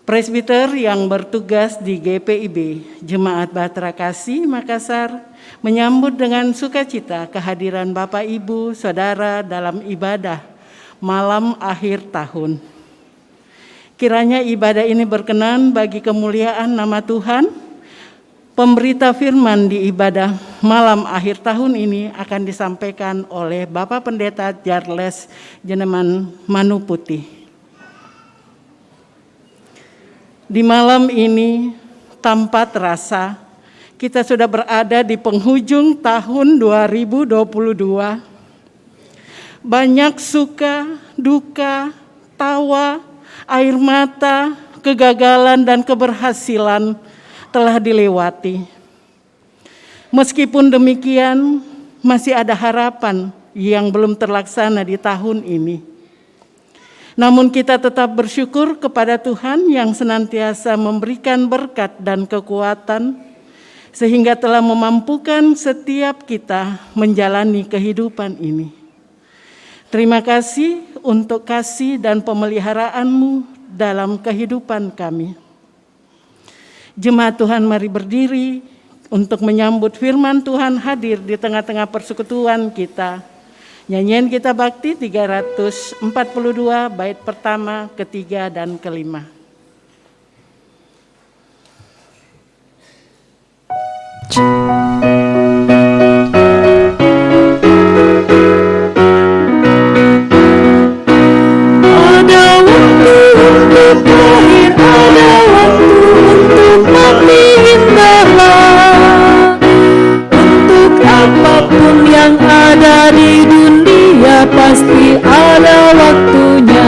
Presbiter yang bertugas di GPIB Jemaat Bahtera Kasih Makassar menyambut dengan sukacita kehadiran Bapak Ibu Saudara dalam ibadah malam akhir tahun. Kiranya ibadah ini berkenan bagi kemuliaan nama Tuhan. Pemberita firman di ibadah malam akhir tahun ini akan disampaikan oleh Bapak Pendeta Charles Jeneman Manuputih. Di malam ini, tanpa terasa, kita sudah berada di penghujung tahun 2022. Banyak suka, duka, tawa, air mata, kegagalan, dan keberhasilan telah dilewati. Meskipun demikian, masih ada harapan yang belum terlaksana di tahun ini. Namun kita tetap bersyukur kepada Tuhan yang senantiasa memberikan berkat dan kekuatan sehingga telah memampukan setiap kita menjalani kehidupan ini. Terima kasih untuk kasih dan pemeliharaanmu dalam kehidupan kami. Jemaat Tuhan, mari berdiri untuk menyambut firman Tuhan hadir di tengah-tengah persekutuan kita. Nyanyian kita bakti 342 bait pertama, ketiga, dan kelima. Ada waktu untuk lahir, ada waktu untuk mati, indahlah. Untuk apapun yang ada di dunia pasti ada waktunya.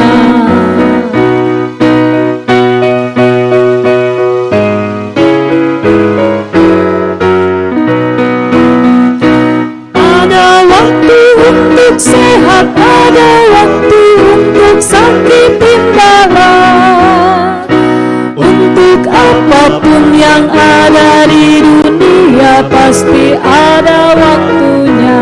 Ada waktu untuk sehat, ada waktu untuk sakit, indahlah. Untuk apapun yang ada di dunia pasti ada waktunya.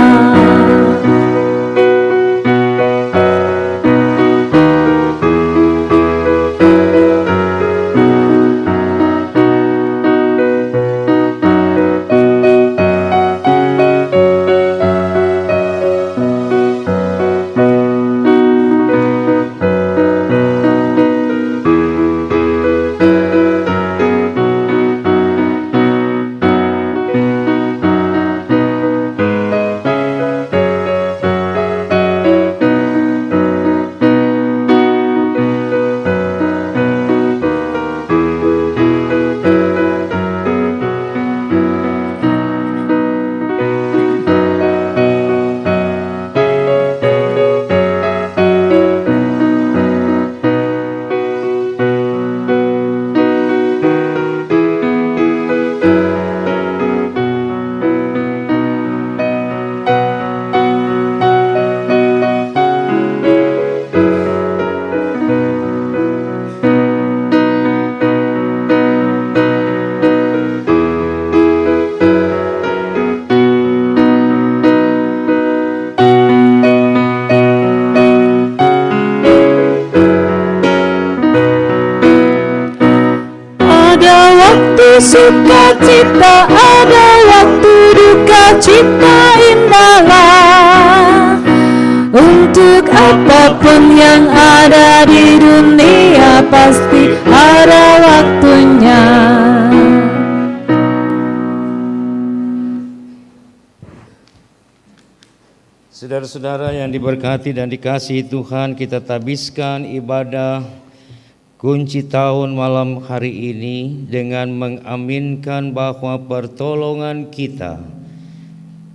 Sukacita, ada waktu duka cita, indahlah. Untuk apapun yang ada di dunia pasti ada waktunya. Saudara-saudara yang diberkati dan dikasihi Tuhan, kita tabiskan ibadah kunci tahun malam hari ini dengan mengaminkan bahwa pertolongan kita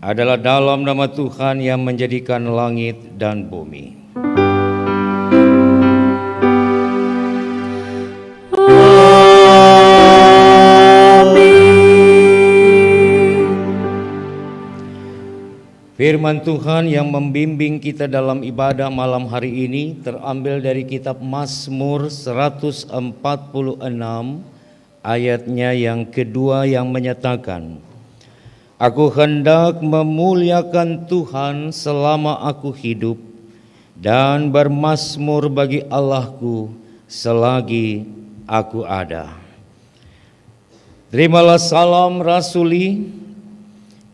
adalah dalam nama Tuhan yang menjadikan langit dan bumi. Firman Tuhan yang membimbing kita dalam ibadah malam hari ini terambil dari kitab Mazmur 146 ayatnya yang kedua yang menyatakan, Aku hendak memuliakan Tuhan selama aku hidup dan bermazmur bagi Allahku selagi Aku ada. Terimalah salam rasuli,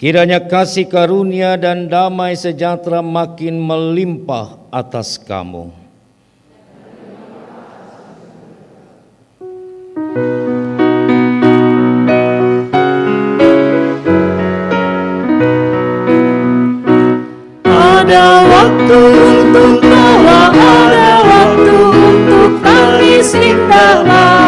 kiranya kasih karunia dan damai sejahtera makin melimpah atas kamu. Ada waktu untuk tawa, ada waktu untuk tangis indahlah.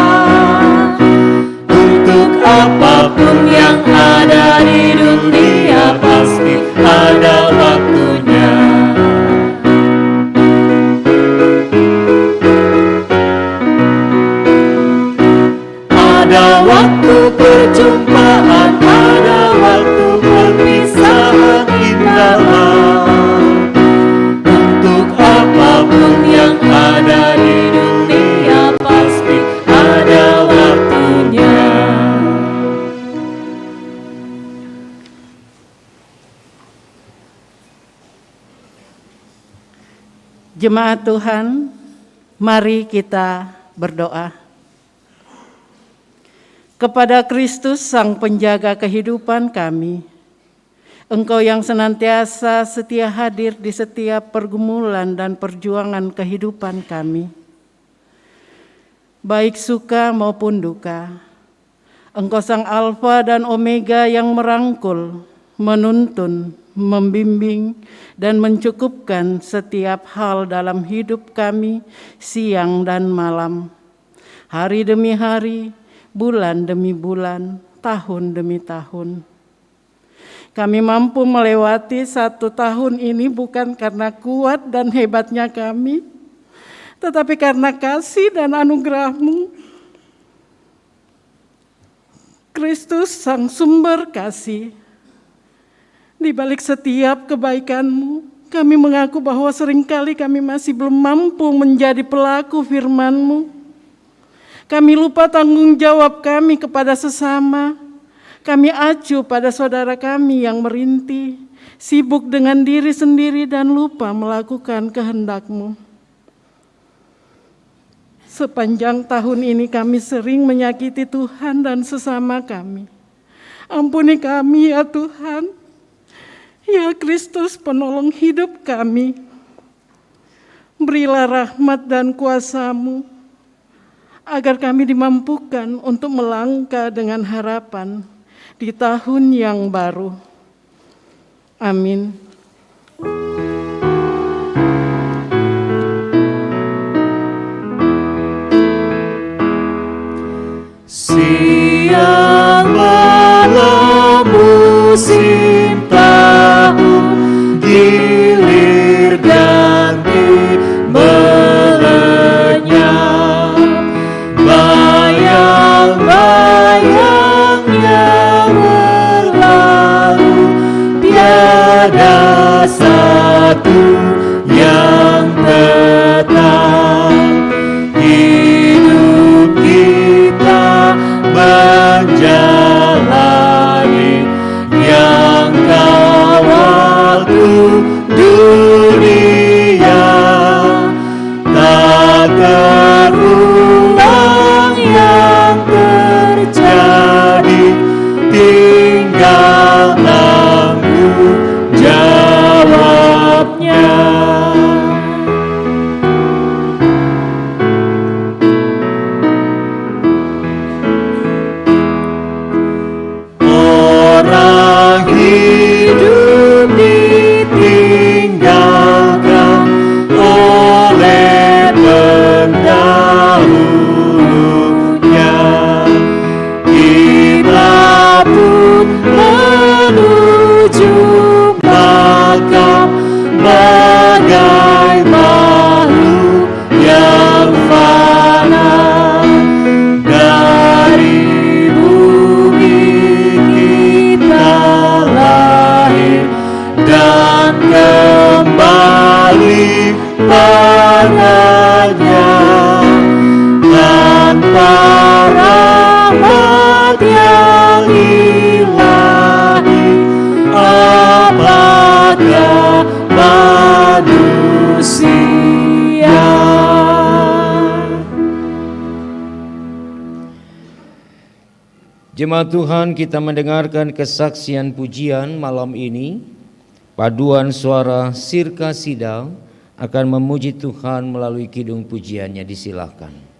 Untuk apapun yang ada di dunia pasti ada waktunya. Ada waktu perjumpaan, ada waktu perpisahan indahlah. Untuk apapun yang ada di dunia pasti ada waktunya. Jemaat Tuhan, mari kita berdoa. Kepada Kristus, Sang Penjaga kehidupan kami, Engkau yang senantiasa setia hadir di setiap pergumulan dan perjuangan kehidupan kami, baik suka maupun duka. Engkau Sang Alfa dan Omega yang merangkul, menuntun, membimbing, dan mencukupkan setiap hal dalam hidup kami siang dan malam, hari demi hari, bulan demi bulan, tahun demi tahun. Kami mampu melewati 1 tahun ini bukan karena kuat dan hebatnya kami, tetapi karena kasih dan anugerah-Mu. Kristus, Sang Sumber kasih. Di balik setiap kebaikan-Mu, kami mengaku bahwa seringkali kami masih belum mampu menjadi pelaku firman-Mu. Kami lupa tanggung jawab kami kepada sesama. Kami acuh pada saudara kami yang merintih, sibuk dengan diri sendiri dan lupa melakukan kehendak-Mu. Sepanjang tahun ini kami sering menyakiti Tuhan dan sesama kami. Ampuni kami ya Tuhan, ya Kristus penolong hidup kami. Berilah rahmat dan kuasa-Mu, agar kami dimampukan untuk melangkah dengan harapan di tahun yang baru. Amin. Siang malam musim tahun gilir ganti melenyap, bayang-bayangnya berlalu, tiada satu yang tetap. Hidup kita menjalani yang Jemaat Tuhan, kita mendengarkan kesaksian pujian malam ini. Paduan suara Sirka Sida akan memuji Tuhan melalui kidung pujiannya. Disilahkan.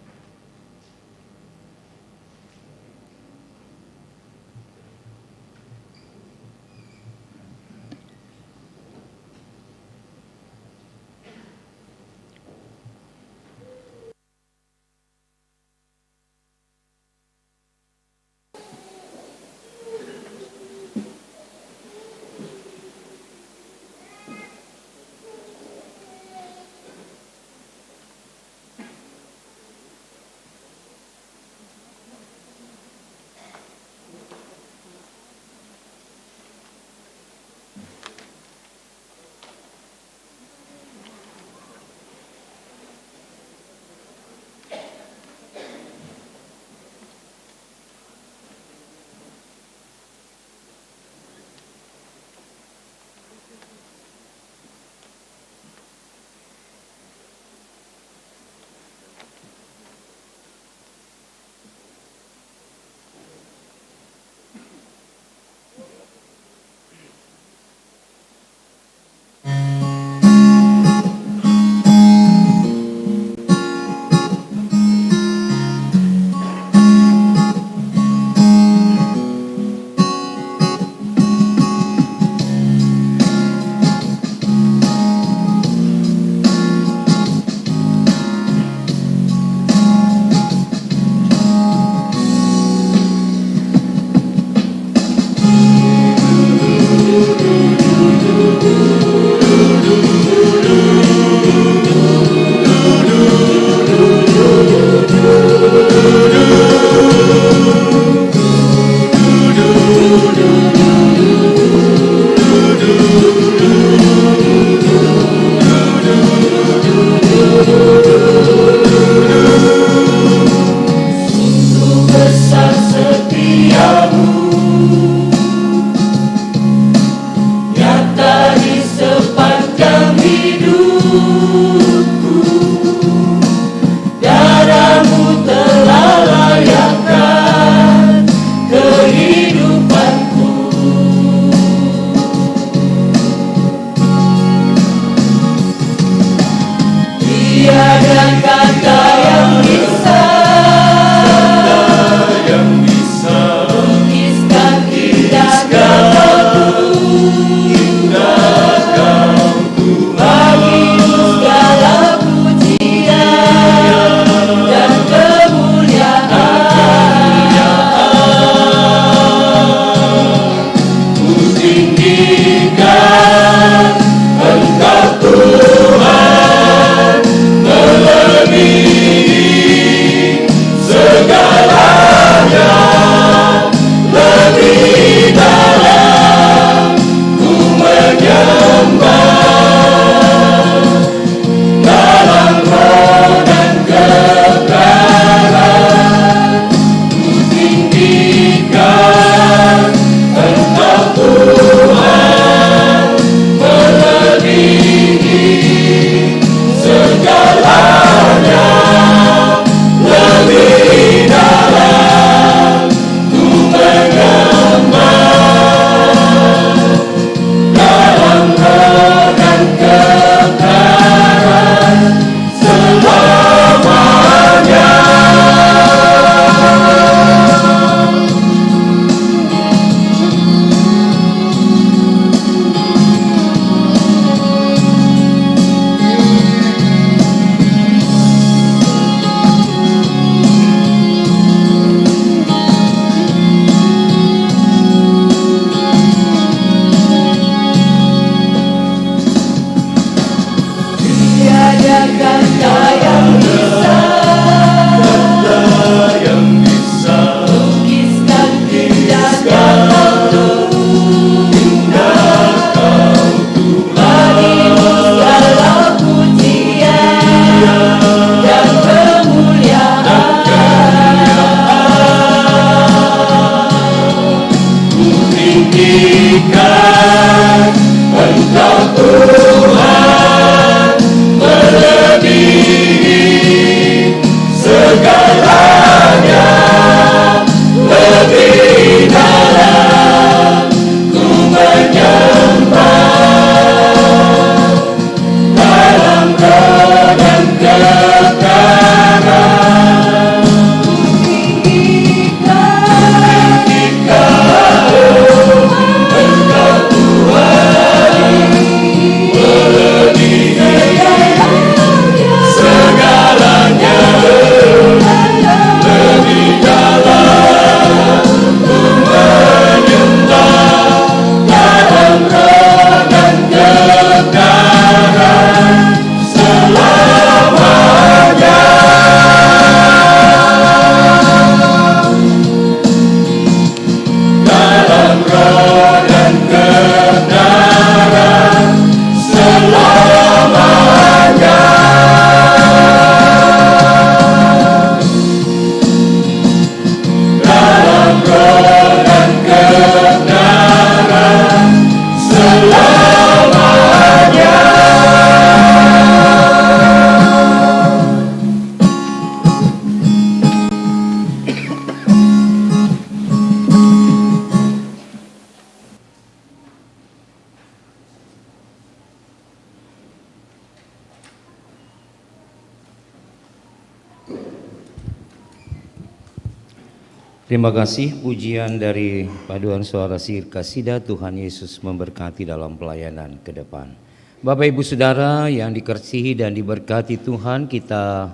Terima kasih pujian dari paduan suara sihir kasida. Tuhan Yesus memberkati dalam pelayanan ke depan. Bapak Ibu Saudara yang dikasihi dan diberkati Tuhan, kita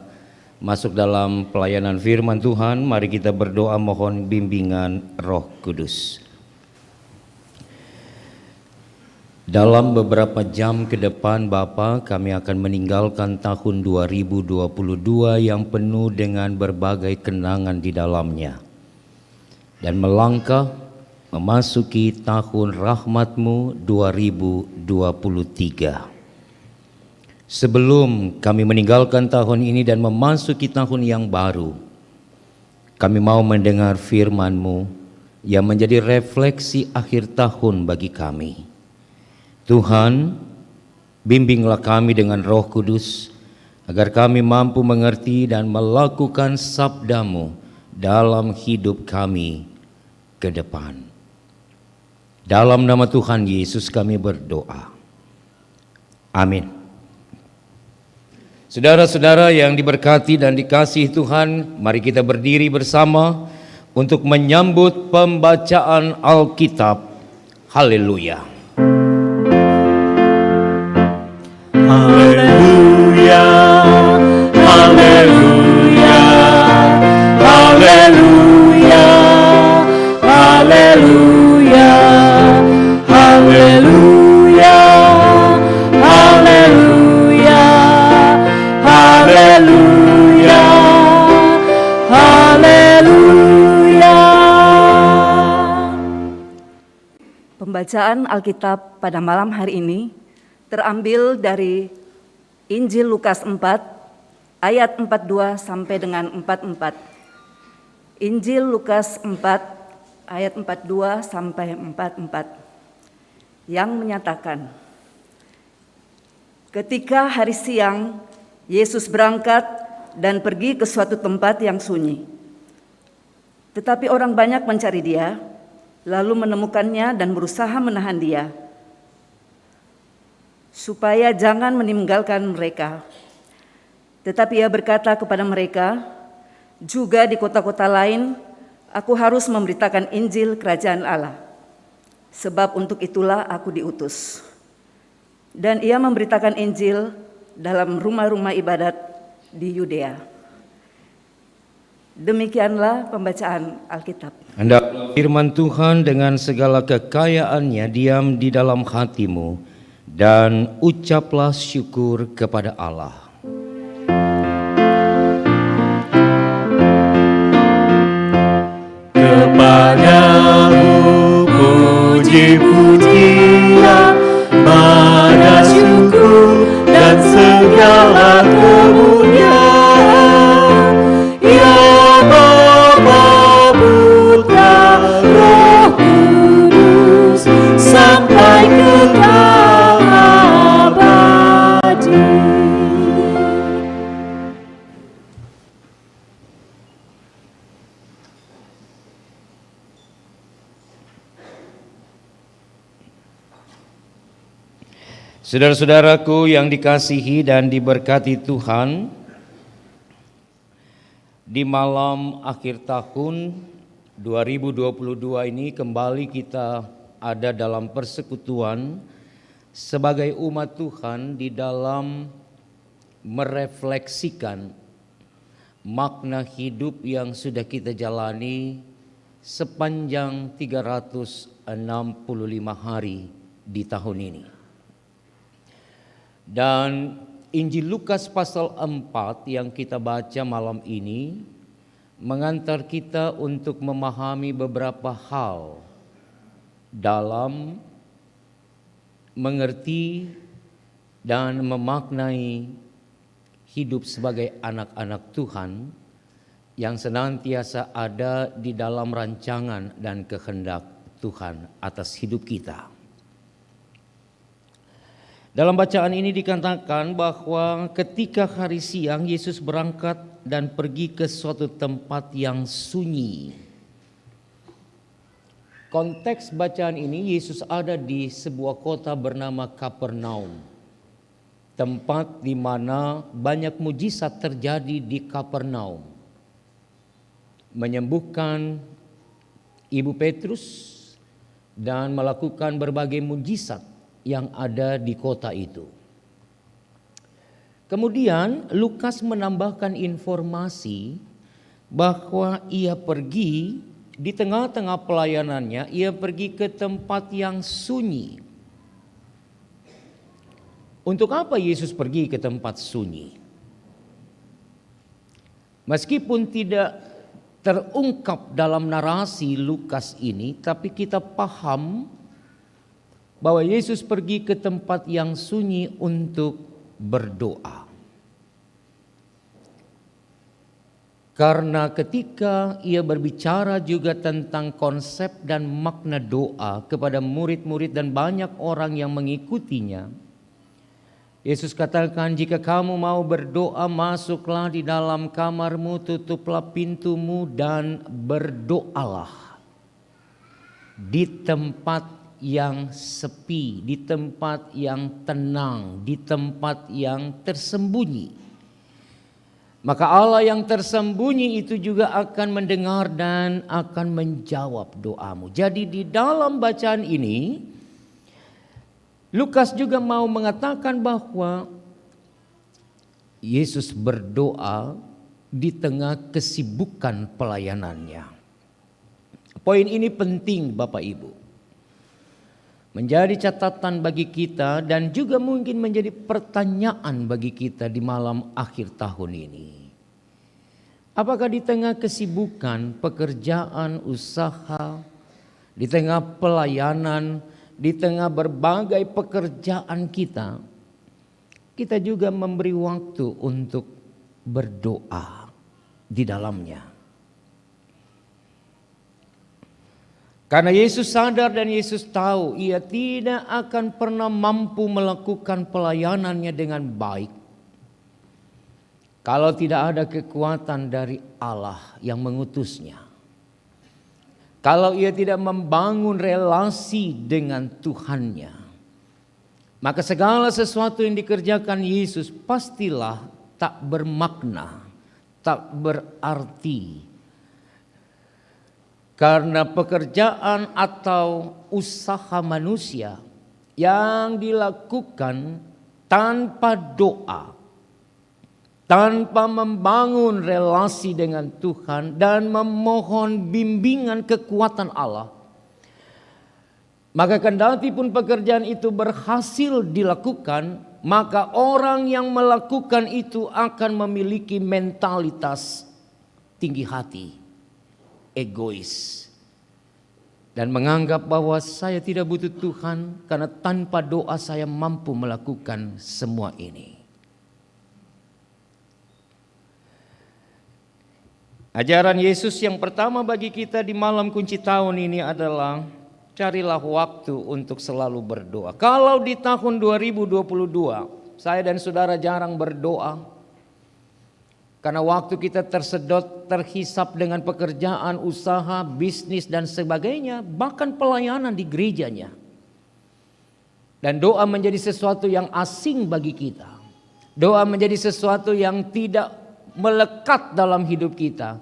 masuk dalam pelayanan firman Tuhan. Mari kita berdoa mohon bimbingan Roh Kudus. Dalam beberapa jam ke depan Bapa, kami akan meninggalkan tahun 2022 yang penuh dengan berbagai kenangan di dalamnya. Dan melangkah memasuki tahun rahmat-Mu 2023. Sebelum kami meninggalkan tahun ini dan memasuki tahun yang baru, kami mau mendengar firman-Mu yang menjadi refleksi akhir tahun bagi kami. Tuhan, bimbinglah kami dengan Roh Kudus agar kami mampu mengerti dan melakukan sabda-Mu dalam hidup kami ke depan. Dalam nama Tuhan Yesus kami berdoa. Amin. Saudara-saudara yang diberkati dan dikasihi Tuhan, mari kita berdiri bersama untuk menyambut pembacaan Alkitab. Haleluya. Haleluya, haleluya, haleluya, haleluya, haleluya, haleluya, haleluya, haleluya. Pembacaan Alkitab pada malam hari ini terambil dari Injil Lukas 4 ayat 42 sampai dengan 44. Injil Lukas 4 ayat 42 sampai 44 yang menyatakan, ketika hari siang Yesus berangkat dan pergi ke suatu tempat yang sunyi. Tetapi orang banyak mencari Dia, lalu menemukannya dan berusaha menahan Dia, supaya jangan meninggalkan mereka. Tetapi Ia berkata kepada mereka, juga di kota-kota lain aku harus memberitakan Injil Kerajaan Allah, sebab untuk itulah aku diutus. Dan Ia memberitakan Injil dalam rumah-rumah ibadat di Yudea. Demikianlah pembacaan Alkitab. Hendak firman Tuhan dengan segala kekayaannya diam di dalam hatimu, dan ucaplah syukur kepada Allah. Kepadamu puji-pujian, pada syukur dan segala kemuliaan, ya Bapa, Putra, Roh Kudus, sampai kekal abadi. Saudara-saudaraku yang dikasihi dan diberkati Tuhan, di malam akhir tahun 2022 ini kembali kita ada dalam persekutuan sebagai umat Tuhan di dalam merefleksikan makna hidup yang sudah kita jalani sepanjang 365 hari di tahun ini. Dan Injil Lukas pasal 4 yang kita baca malam ini mengantar kita untuk memahami beberapa hal dalam mengerti dan memaknai hidup sebagai anak-anak Tuhan yang senantiasa ada di dalam rancangan dan kehendak Tuhan atas hidup kita. Dalam bacaan ini dikatakan bahwa ketika hari siang Yesus berangkat dan pergi ke suatu tempat yang sunyi. Konteks bacaan ini Yesus ada di sebuah kota bernama Kapernaum. Tempat di mana banyak mujizat terjadi di Kapernaum. Menyembuhkan Ibu Petrus dan melakukan berbagai mujizat yang ada di kota itu. Kemudian Lukas menambahkan informasi bahwa ia pergi di tengah-tengah pelayanannya, ia pergi ke tempat yang sunyi. Untuk apa Yesus pergi ke tempat sunyi? Meskipun tidak terungkap dalam narasi Lukas ini, tapi kita paham bahwa Yesus pergi ke tempat yang sunyi untuk berdoa. Karena ketika ia berbicara juga tentang konsep dan makna doa kepada murid-murid dan banyak orang yang mengikutinya, Yesus katakan, jika kamu mau berdoa, masuklah di dalam kamarmu, tutuplah pintumu dan berdoalah di tempat yang sepi, di tempat yang tenang, di tempat yang tersembunyi. Maka Allah yang tersembunyi itu juga akan mendengar dan akan menjawab doamu. Jadi di dalam bacaan ini Lukas juga mau mengatakan bahwa Yesus berdoa di tengah kesibukan pelayanannya. Poin ini penting Bapak Ibu. Menjadi catatan bagi kita dan juga mungkin menjadi pertanyaan bagi kita di malam akhir tahun ini. Apakah di tengah kesibukan, pekerjaan, usaha, di tengah pelayanan, di tengah berbagai pekerjaan kita juga memberi waktu untuk berdoa di dalamnya? Karena Yesus sadar dan Yesus tahu ia tidak akan pernah mampu melakukan pelayanannya dengan baik kalau tidak ada kekuatan dari Allah yang mengutusnya. Kalau ia tidak membangun relasi dengan Tuhannya, maka segala sesuatu yang dikerjakan Yesus pastilah tak bermakna, tak berarti. Karena pekerjaan atau usaha manusia yang dilakukan tanpa doa, tanpa membangun relasi dengan Tuhan dan memohon bimbingan kekuatan Allah, maka kendati pun pekerjaan itu berhasil dilakukan, maka orang yang melakukan itu akan memiliki mentalitas tinggi hati, egois, dan menganggap bahwa saya tidak butuh Tuhan karena tanpa doa saya mampu melakukan semua ini. Ajaran Yesus yang pertama bagi kita di malam kunci tahun ini adalah carilah waktu untuk selalu berdoa. Kalau di tahun 2022 saya dan saudara jarang berdoa, karena waktu kita tersedot, terhisap dengan pekerjaan, usaha, bisnis dan sebagainya, bahkan pelayanan di gerejanya. Dan doa menjadi sesuatu yang asing bagi kita. Doa menjadi sesuatu yang tidak melekat dalam hidup kita.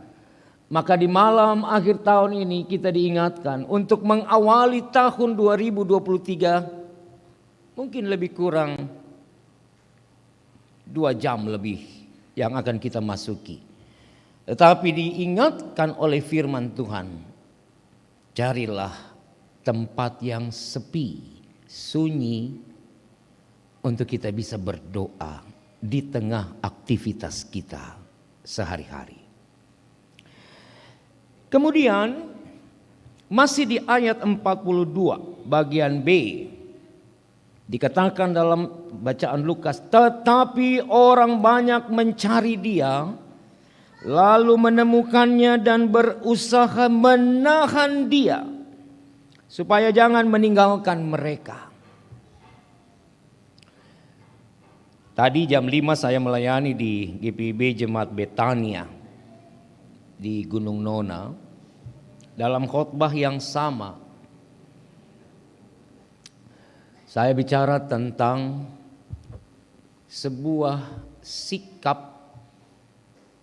Maka di malam akhir tahun ini kita diingatkan untuk mengawali tahun 2023 mungkin lebih kurang 2 jam lebih yang akan kita masuki. Tetapi diingatkan oleh firman Tuhan, carilah tempat yang sepi, sunyi untuk kita bisa berdoa di tengah aktivitas kita sehari-hari. Kemudian masih di ayat 42 bagian B dikatakan dalam bacaan Lukas, tetapi orang banyak mencari dia, lalu menemukannya dan berusaha menahan dia, supaya jangan meninggalkan mereka. Tadi jam 5 saya melayani di GPIB Jemaat Betania di Gunung Nona. Dalam khotbah yang sama, saya bicara tentang sebuah sikap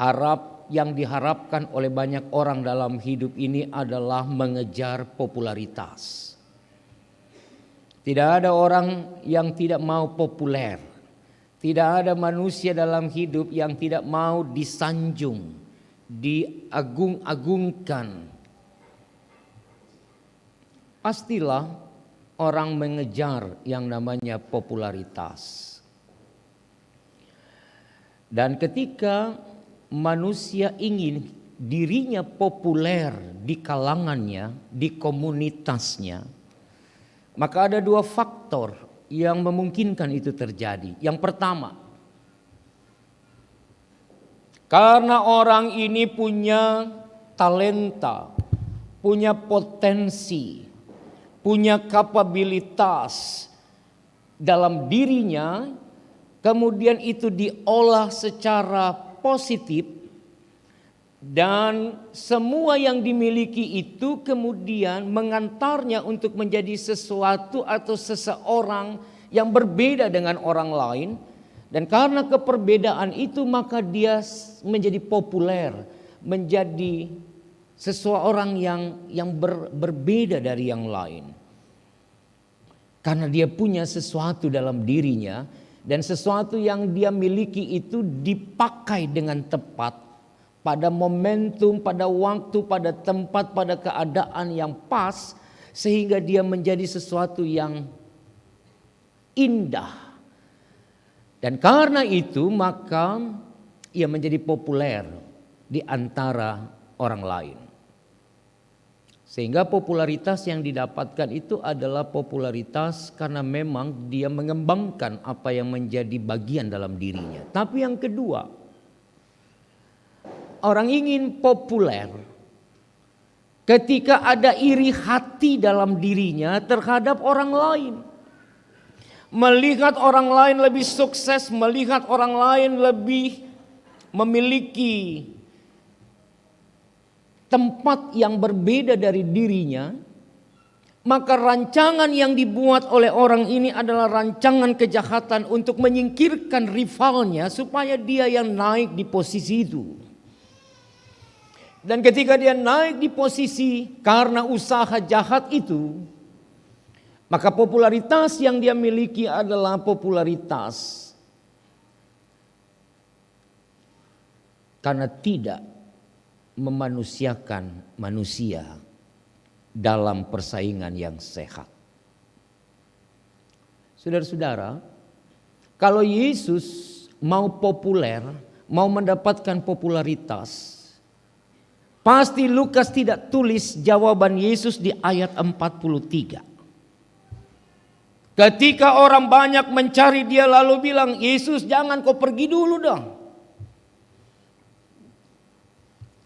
Arab yang diharapkan oleh banyak orang dalam hidup ini adalah mengejar popularitas. Tidak ada orang yang tidak mau populer. Tidak ada manusia dalam hidup yang tidak mau disanjung, diagung-agungkan. Pastilah orang mengejar yang namanya popularitas. Dan ketika manusia ingin dirinya populer di kalangannya, di komunitasnya, maka ada dua faktor yang memungkinkan itu terjadi. Yang pertama, karena orang ini punya talenta, punya potensi, punya kapabilitas dalam dirinya, kemudian itu diolah secara positif, dan semua yang dimiliki itu kemudian mengantarnya untuk menjadi sesuatu atau seseorang yang berbeda dengan orang lain. Dan karena keperbedaan itu maka dia menjadi populer, menjadi seseorang yang berbeda dari yang lain. Karena dia punya sesuatu dalam dirinya, dan sesuatu yang dia miliki itu dipakai dengan tepat pada momentum, pada waktu, pada tempat, pada keadaan yang pas, sehingga dia menjadi sesuatu yang indah. Dan karena itu maka ia menjadi populer di antara orang lain. Sehingga popularitas yang didapatkan itu adalah popularitas karena memang dia mengembangkan apa yang menjadi bagian dalam dirinya. Tapi yang kedua, orang ingin populer ketika ada iri hati dalam dirinya terhadap orang lain. Melihat orang lain lebih sukses, melihat orang lain lebih memiliki tempat yang berbeda dari dirinya, maka rancangan yang dibuat oleh orang ini adalah rancangan kejahatan untuk menyingkirkan rivalnya supaya dia yang naik di posisi itu. Dan ketika dia naik di posisi karena usaha jahat itu, maka popularitas yang dia miliki adalah popularitas karena tidak memanusiakan manusia dalam persaingan yang sehat. Saudara-saudara, kalau Yesus mau populer, mau mendapatkan popularitas, pasti Lukas tidak tulis jawaban Yesus di ayat 43. Ketika orang banyak mencari dia lalu bilang, Yesus jangan kau pergi dulu dong.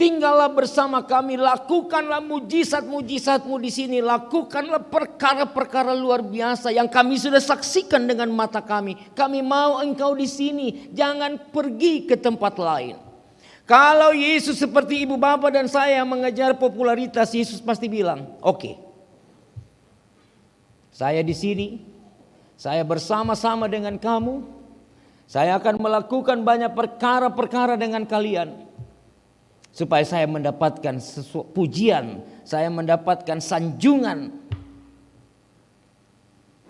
Tinggallah bersama kami, lakukanlah mujizat-mujizatmu di sini, lakukanlah perkara-perkara luar biasa yang kami sudah saksikan dengan mata kami. Kami mau engkau di sini, jangan pergi ke tempat lain. Kalau Yesus seperti ibu bapa dan saya mengejar popularitas, Yesus pasti bilang, oke, saya di sini, saya bersama-sama dengan kamu, saya akan melakukan banyak perkara-perkara dengan kalian. Supaya saya mendapatkan pujian, saya mendapatkan sanjungan.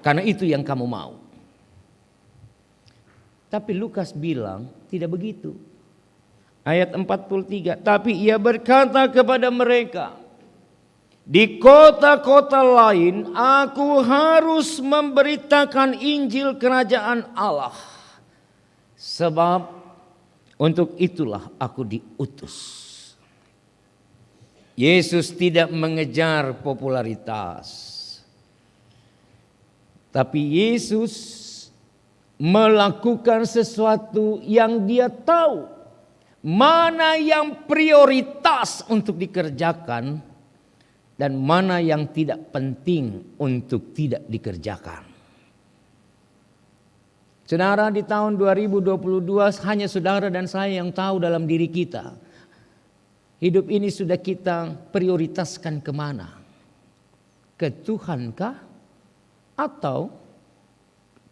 Karena itu yang kamu mau. Tapi Lukas bilang tidak begitu. Ayat 43, tapi ia berkata kepada mereka, di kota-kota lain aku harus memberitakan Injil kerajaan Allah. Sebab untuk itulah aku diutus. Yesus tidak mengejar popularitas. Tapi Yesus melakukan sesuatu yang dia tahu mana yang prioritas untuk dikerjakan dan mana yang tidak penting untuk tidak dikerjakan. Saudara, di tahun 2022 hanya saudara dan saya yang tahu dalam diri kita. Hidup ini sudah kita prioritaskan kemana? Ke Tuhankah? Atau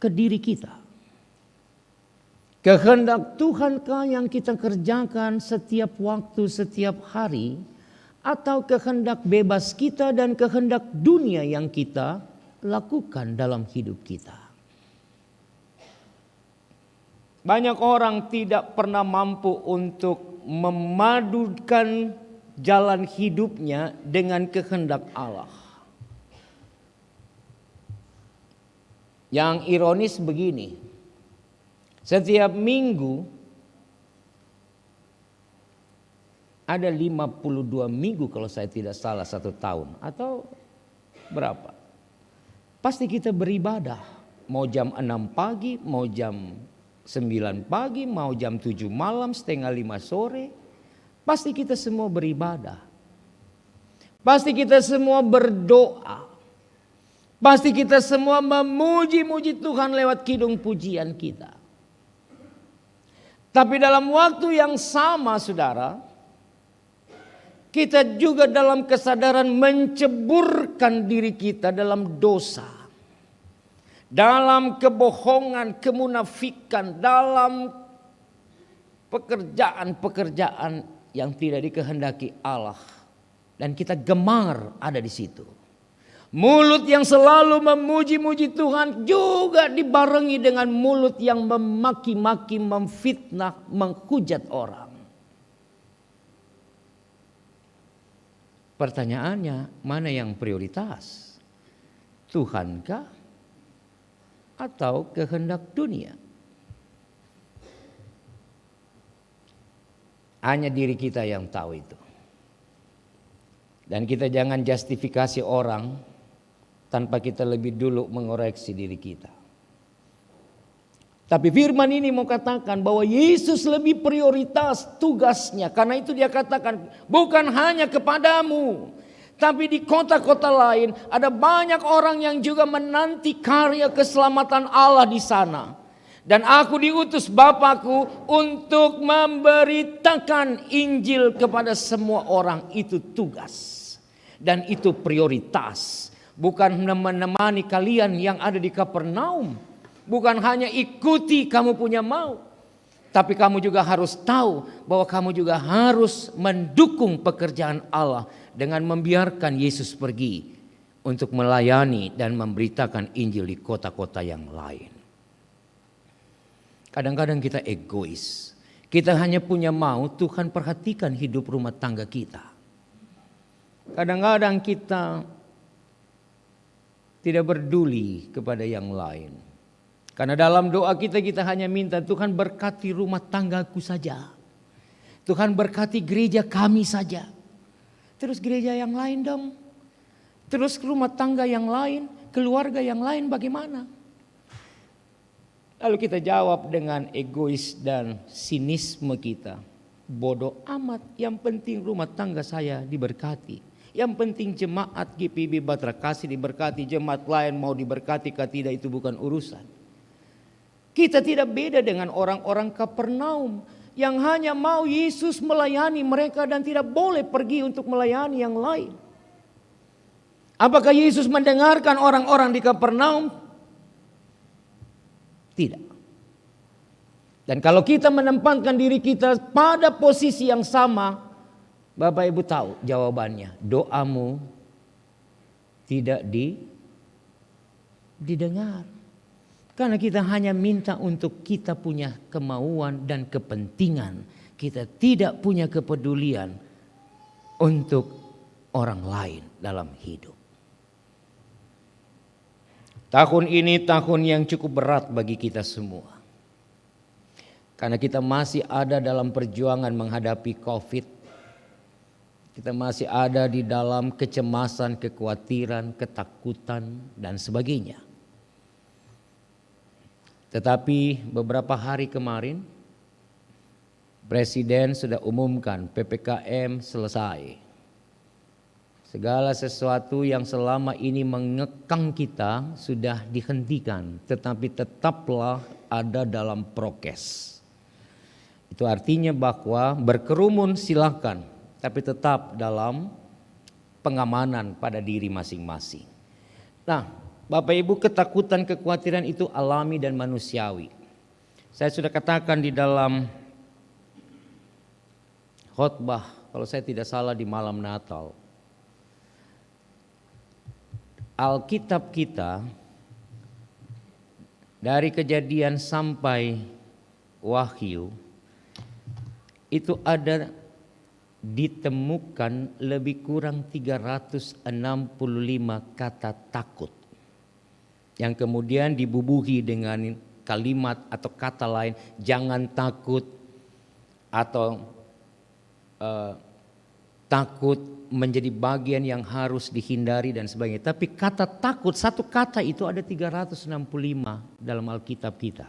ke diri kita? Kehendak Tuhankah yang kita kerjakan setiap waktu, setiap hari, atau kehendak bebas kita dan kehendak dunia yang kita lakukan dalam hidup kita? Banyak orang tidak pernah mampu untuk memadukan jalan hidupnya dengan kehendak Allah. Yang ironis begini, setiap minggu ada 52 minggu kalau saya tidak salah 1 tahun atau berapa. Pasti kita beribadah, mau jam 6 pagi, mau jam 9 pagi, mau jam 7 malam, 4:30 sore. Pasti kita semua beribadah. Pasti kita semua berdoa. Pasti kita semua memuji-muji Tuhan lewat kidung pujian kita. Tapi dalam waktu yang sama, saudara, kita juga dalam kesadaran menceburkan diri kita dalam dosa, dalam kebohongan, kemunafikan, dalam pekerjaan-pekerjaan yang tidak dikehendaki Allah, dan kita gemar ada di situ. Mulut yang selalu memuji-muji Tuhan juga dibarengi dengan mulut yang memaki-maki, memfitnah, menghujat orang. Pertanyaannya, mana yang prioritas? Tuhankah atau kehendak dunia? Hanya diri kita yang tahu itu. Dan kita jangan justifikasi orang tanpa kita lebih dulu mengoreksi diri kita. Tapi firman ini mau katakan bahwa Yesus lebih prioritas tugasnya. Karena itu dia katakan bukan hanya kepadamu, tapi di kota-kota lain ada banyak orang yang juga menanti karya keselamatan Allah di sana. Dan aku diutus Bapakku untuk memberitakan Injil kepada semua orang. Itu tugas. Dan itu prioritas. Bukan menemani kalian yang ada di Kapernaum. Bukan hanya ikuti kamu punya mau. Tapi kamu juga harus tahu bahwa kamu juga harus mendukung pekerjaan Allah. Dengan membiarkan Yesus pergi untuk melayani dan memberitakan Injil di kota-kota yang lain. Kadang-kadang kita egois. Kita hanya punya mau, Tuhan perhatikan hidup rumah tangga kita. Kadang-kadang kita tidak peduli kepada yang lain. Karena dalam doa kita hanya minta Tuhan berkati rumah tanggaku saja. Tuhan berkati gereja kami saja. Terus gereja yang lain dong. Terus rumah tangga yang lain, keluarga yang lain bagaimana? Lalu kita jawab dengan egois dan sinisme kita. Bodoh amat, yang penting rumah tangga saya diberkati. Yang penting jemaat GPB Batra Kasih diberkati, jemaat lain mau diberkati kah tidak itu bukan urusan. Kita tidak beda dengan orang-orang Kapernaum yang hanya mau Yesus melayani mereka dan tidak boleh pergi untuk melayani yang lain. Apakah Yesus mendengarkan orang-orang di Kapernaum? Tidak. Dan kalau kita menempatkan diri kita pada posisi yang sama, Bapak Ibu tahu jawabannya. Doamu tidak didengar. Karena kita hanya minta untuk kita punya kemauan dan kepentingan. Kita tidak punya kepedulian untuk orang lain dalam hidup. Tahun ini tahun yang cukup berat bagi kita semua. Karena kita masih ada dalam perjuangan menghadapi COVID. Kita masih ada di dalam kecemasan, kekhawatiran, ketakutan dan sebagainya. Tetapi beberapa hari kemarin Presiden sudah umumkan PPKM selesai. Segala sesuatu yang selama ini mengekang kita sudah dihentikan, tetapi tetaplah ada dalam prokes. Itu artinya bahwa berkerumun silakan, tapi tetap dalam pengamanan pada diri masing-masing. Nah, Bapak Ibu, ketakutan, kekhawatiran itu alami dan manusiawi. Saya sudah katakan di dalam khotbah, kalau saya tidak salah di malam Natal, Alkitab kita dari Kejadian sampai Wahyu itu ada ditemukan lebih kurang 365 kata takut yang kemudian dibubuhi dengan kalimat atau kata lain, jangan takut, atau takut menjadi bagian yang harus dihindari dan sebagainya. Tapi kata takut, satu kata itu ada 365 dalam Alkitab kita.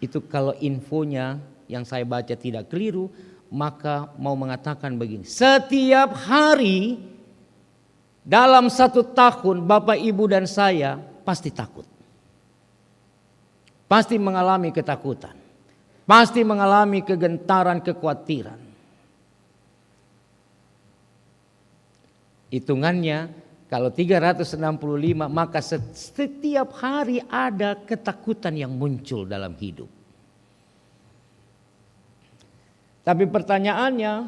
Itu kalau infonya yang saya baca tidak keliru, maka mau mengatakan begini, setiap hari dalam 1 tahun Bapak, Ibu dan saya pasti takut. Pasti mengalami ketakutan. Pasti mengalami kegentaran, kekhawatiran. Hitungannya kalau 365 maka setiap hari ada ketakutan yang muncul dalam hidup. Tapi pertanyaannya,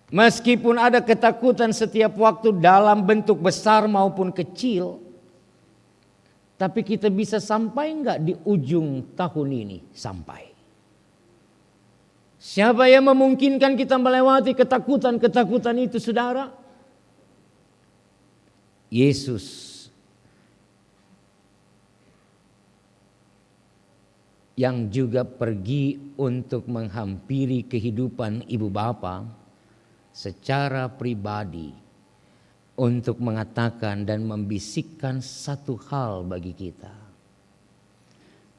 meskipun ada ketakutan setiap waktu dalam bentuk besar maupun kecil, tapi kita bisa sampai enggak di ujung tahun ini? Sampai. Siapa yang memungkinkan kita melewati ketakutan-ketakutan itu, saudara? Yesus. Yang juga pergi untuk menghampiri kehidupan ibu bapa secara pribadi untuk mengatakan dan membisikkan satu hal bagi kita.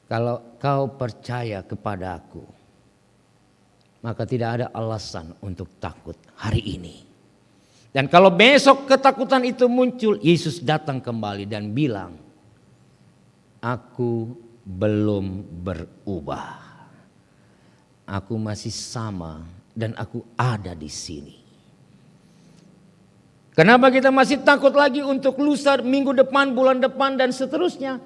Kalau kau percaya kepada aku, maka tidak ada alasan untuk takut hari ini. Dan kalau besok ketakutan itu muncul, Yesus datang kembali dan bilang, aku belum berubah. Aku masih sama dan aku ada di sini. Kenapa kita masih takut lagi untuk lusa, minggu depan, bulan depan dan seterusnya?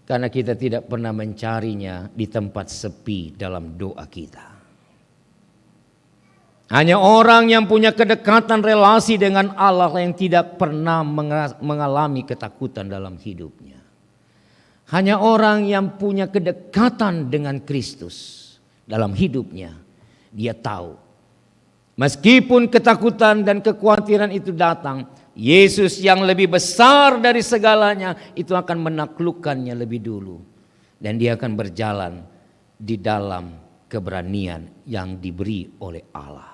Karena kita tidak pernah mencarinya di tempat sepi dalam doa kita. Hanya orang yang punya kedekatan relasi dengan Allah yang tidak pernah mengalami ketakutan dalam hidupnya. Hanya orang yang punya kedekatan dengan Kristus dalam hidupnya, dia tahu. Meskipun ketakutan dan kekhawatiran itu datang, Yesus yang lebih besar dari segalanya itu akan menaklukkannya lebih dulu. Dan dia akan berjalan di dalam keberanian yang diberi oleh Allah.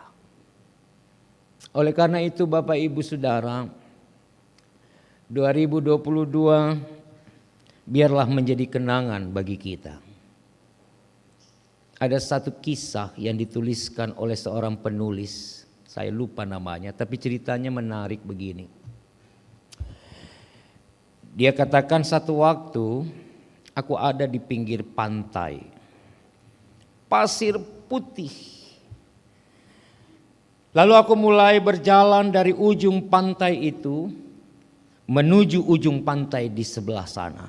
Oleh karena itu Bapak Ibu Saudara, 2022 biarlah menjadi kenangan bagi kita. Ada satu kisah yang dituliskan oleh seorang penulis, saya lupa namanya, tapi ceritanya menarik begini. Dia katakan satu waktu aku ada di pinggir pantai, pasir putih. Lalu aku mulai berjalan dari ujung pantai itu menuju ujung pantai di sebelah sana.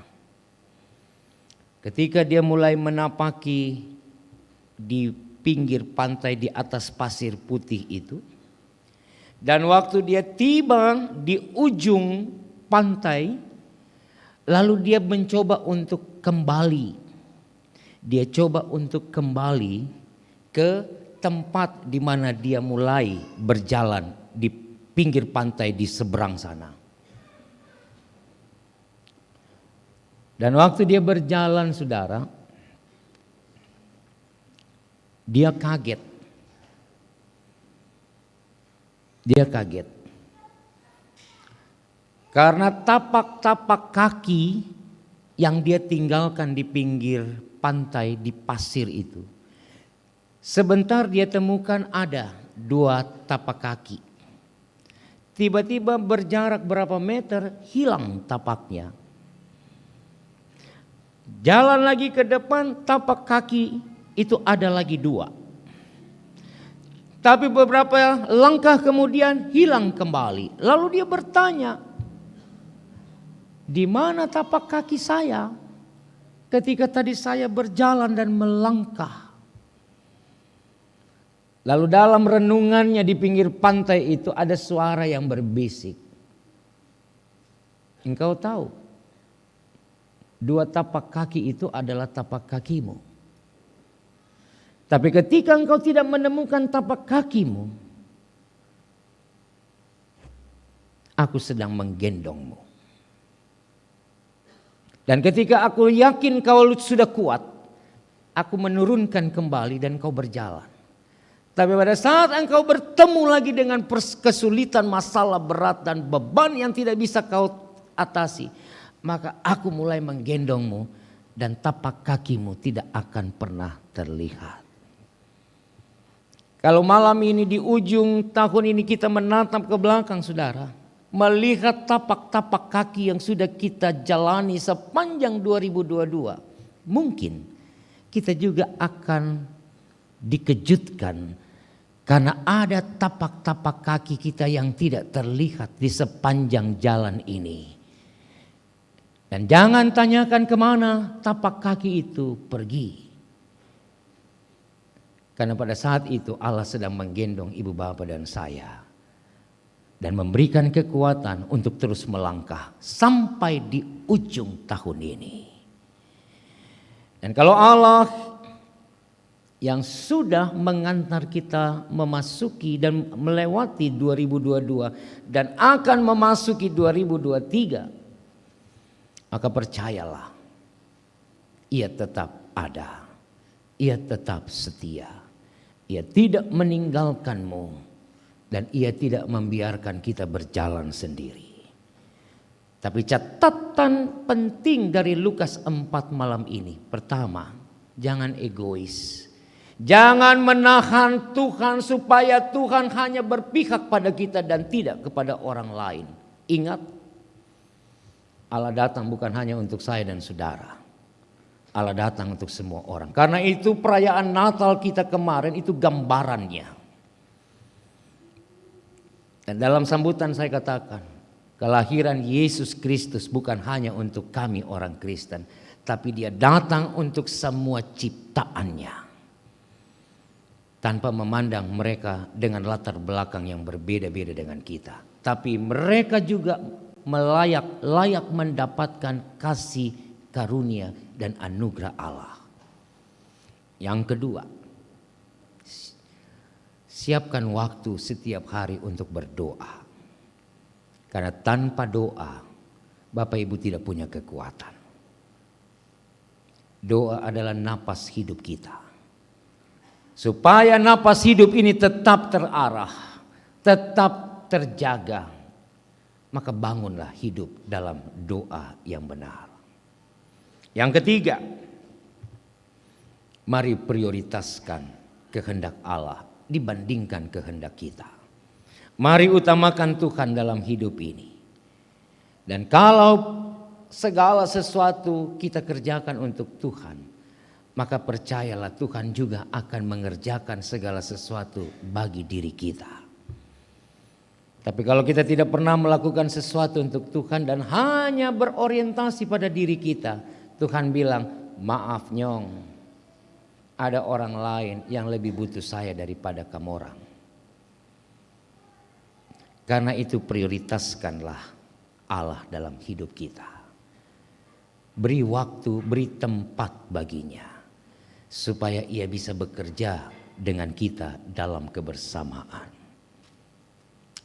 Ketika dia mulai menapaki di pinggir pantai di atas pasir putih itu, dan waktu dia tiba di ujung pantai, lalu dia mencoba untuk kembali. Dia coba untuk kembali ke tempat di mana dia mulai berjalan di pinggir pantai di seberang sana. Dan waktu dia berjalan, saudara, dia kaget. Dia kaget. Karena tapak-tapak kaki yang dia tinggalkan di pinggir pantai di pasir itu, sebentar dia temukan ada 2 tapak kaki. Tiba-tiba berjarak berapa meter hilang tapaknya. Jalan lagi ke depan, tapak kaki itu ada lagi 2. Tapi beberapa langkah kemudian hilang kembali. Lalu dia bertanya, di mana tapak kaki saya? ketika tadi saya berjalan dan melangkah. Lalu dalam renungannya di pinggir pantai itu ada suara yang berbisik. Engkau tahu, 2 tapak kaki itu adalah tapak kakimu. Tapi ketika engkau tidak menemukan tapak kakimu, aku sedang menggendongmu. Dan ketika aku yakin kau sudah kuat, aku menurunkan kembali dan kau berjalan. Tapi pada saat engkau bertemu lagi dengan kesulitan, masalah berat dan beban yang tidak bisa kau atasi, maka aku mulai menggendongmu dan tapak kakimu tidak akan pernah terlihat. Kalau malam ini di ujung tahun ini kita menatap ke belakang saudara, melihat tapak-tapak kaki yang sudah kita jalani sepanjang 2022, mungkin kita juga akan dikejutkan karena ada tapak-tapak kaki kita yang tidak terlihat di sepanjang jalan ini. Dan jangan tanyakan kemana tapak kaki itu pergi. Karena pada saat itu Allah sedang menggendong ibu bapa dan saya. Dan memberikan kekuatan untuk terus melangkah sampai di ujung tahun ini. Dan kalau Allah yang sudah mengantar kita memasuki dan melewati 2022 dan akan memasuki 2023, maka percayalah, Ia tetap ada, Ia tetap setia, Ia tidak meninggalkanmu, dan Ia tidak membiarkan kita berjalan sendiri. Tapi catatan penting dari Lukas 4 malam ini, pertama, jangan egois. Jangan menahan Tuhan supaya Tuhan hanya berpihak pada kita dan tidak kepada orang lain. Ingat, Allah datang bukan hanya untuk saya dan saudara. Allah datang untuk semua orang. Karena itu perayaan Natal kita kemarin itu gambarannya. Dan dalam sambutan saya katakan, kelahiran Yesus Kristus bukan hanya untuk kami orang Kristen, tapi Dia datang untuk semua ciptaannya. Tanpa memandang mereka dengan latar belakang yang berbeda-beda dengan kita. Tapi mereka juga layak mendapatkan kasih karunia dan anugerah Allah. Yang kedua, siapkan waktu setiap hari untuk berdoa. Karena tanpa doa, Bapak Ibu tidak punya kekuatan. Doa adalah napas hidup kita. Supaya napas hidup ini tetap terarah, tetap terjaga, maka bangunlah hidup dalam doa yang benar. Yang ketiga, mari prioritaskan kehendak Allah dibandingkan kehendak kita. Mari utamakan Tuhan dalam hidup ini. Dan kalau segala sesuatu kita kerjakan untuk Tuhan, maka percayalah Tuhan juga akan mengerjakan segala sesuatu bagi diri kita. Tapi kalau kita tidak pernah melakukan sesuatu untuk Tuhan dan hanya berorientasi pada diri kita, Tuhan bilang, maaf nyong, ada orang lain yang lebih butuh saya daripada kamu orang. Karena itu prioritaskanlah Allah dalam hidup kita. Beri waktu, beri tempat baginya. Supaya Ia bisa bekerja dengan kita dalam kebersamaan.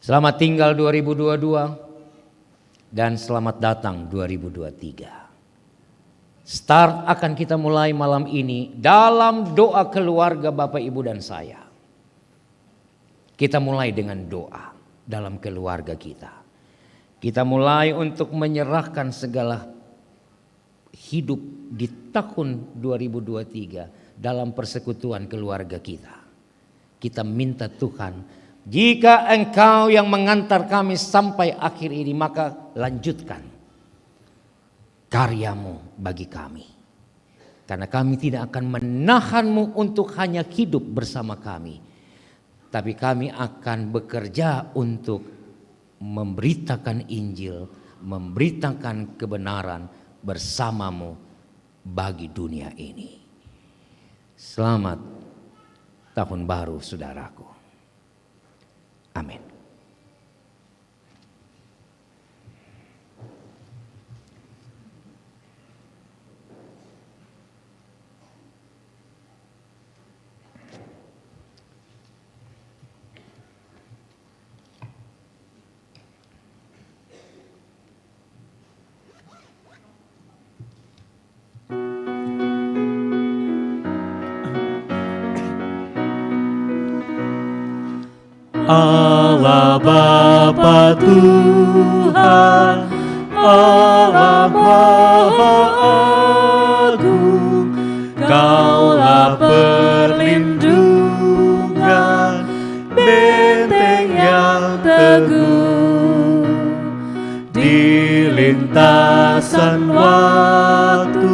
Selamat tinggal 2022 dan selamat datang 2023. Start akan kita mulai malam ini dalam doa keluarga Bapak Ibu dan saya. Kita mulai dengan doa dalam keluarga kita. Kita mulai untuk menyerahkan segala hidup di tahun 2023 dalam persekutuan keluarga kita. Kita minta Tuhan, jika Engkau yang mengantar kami sampai akhir ini, maka lanjutkan karyamu bagi kami. Karena kami tidak akan menahanmu untuk hanya hidup bersama kami. Tapi kami akan bekerja untuk memberitakan Injil, memberitakan kebenaran bersamamu bagi dunia ini. Selamat tahun baru saudaraku. Amin. Allah Bapa Tuhan, Allah Maha Agung, Kaulah perlindungan, benteng yang teguh. Di lintasan waktu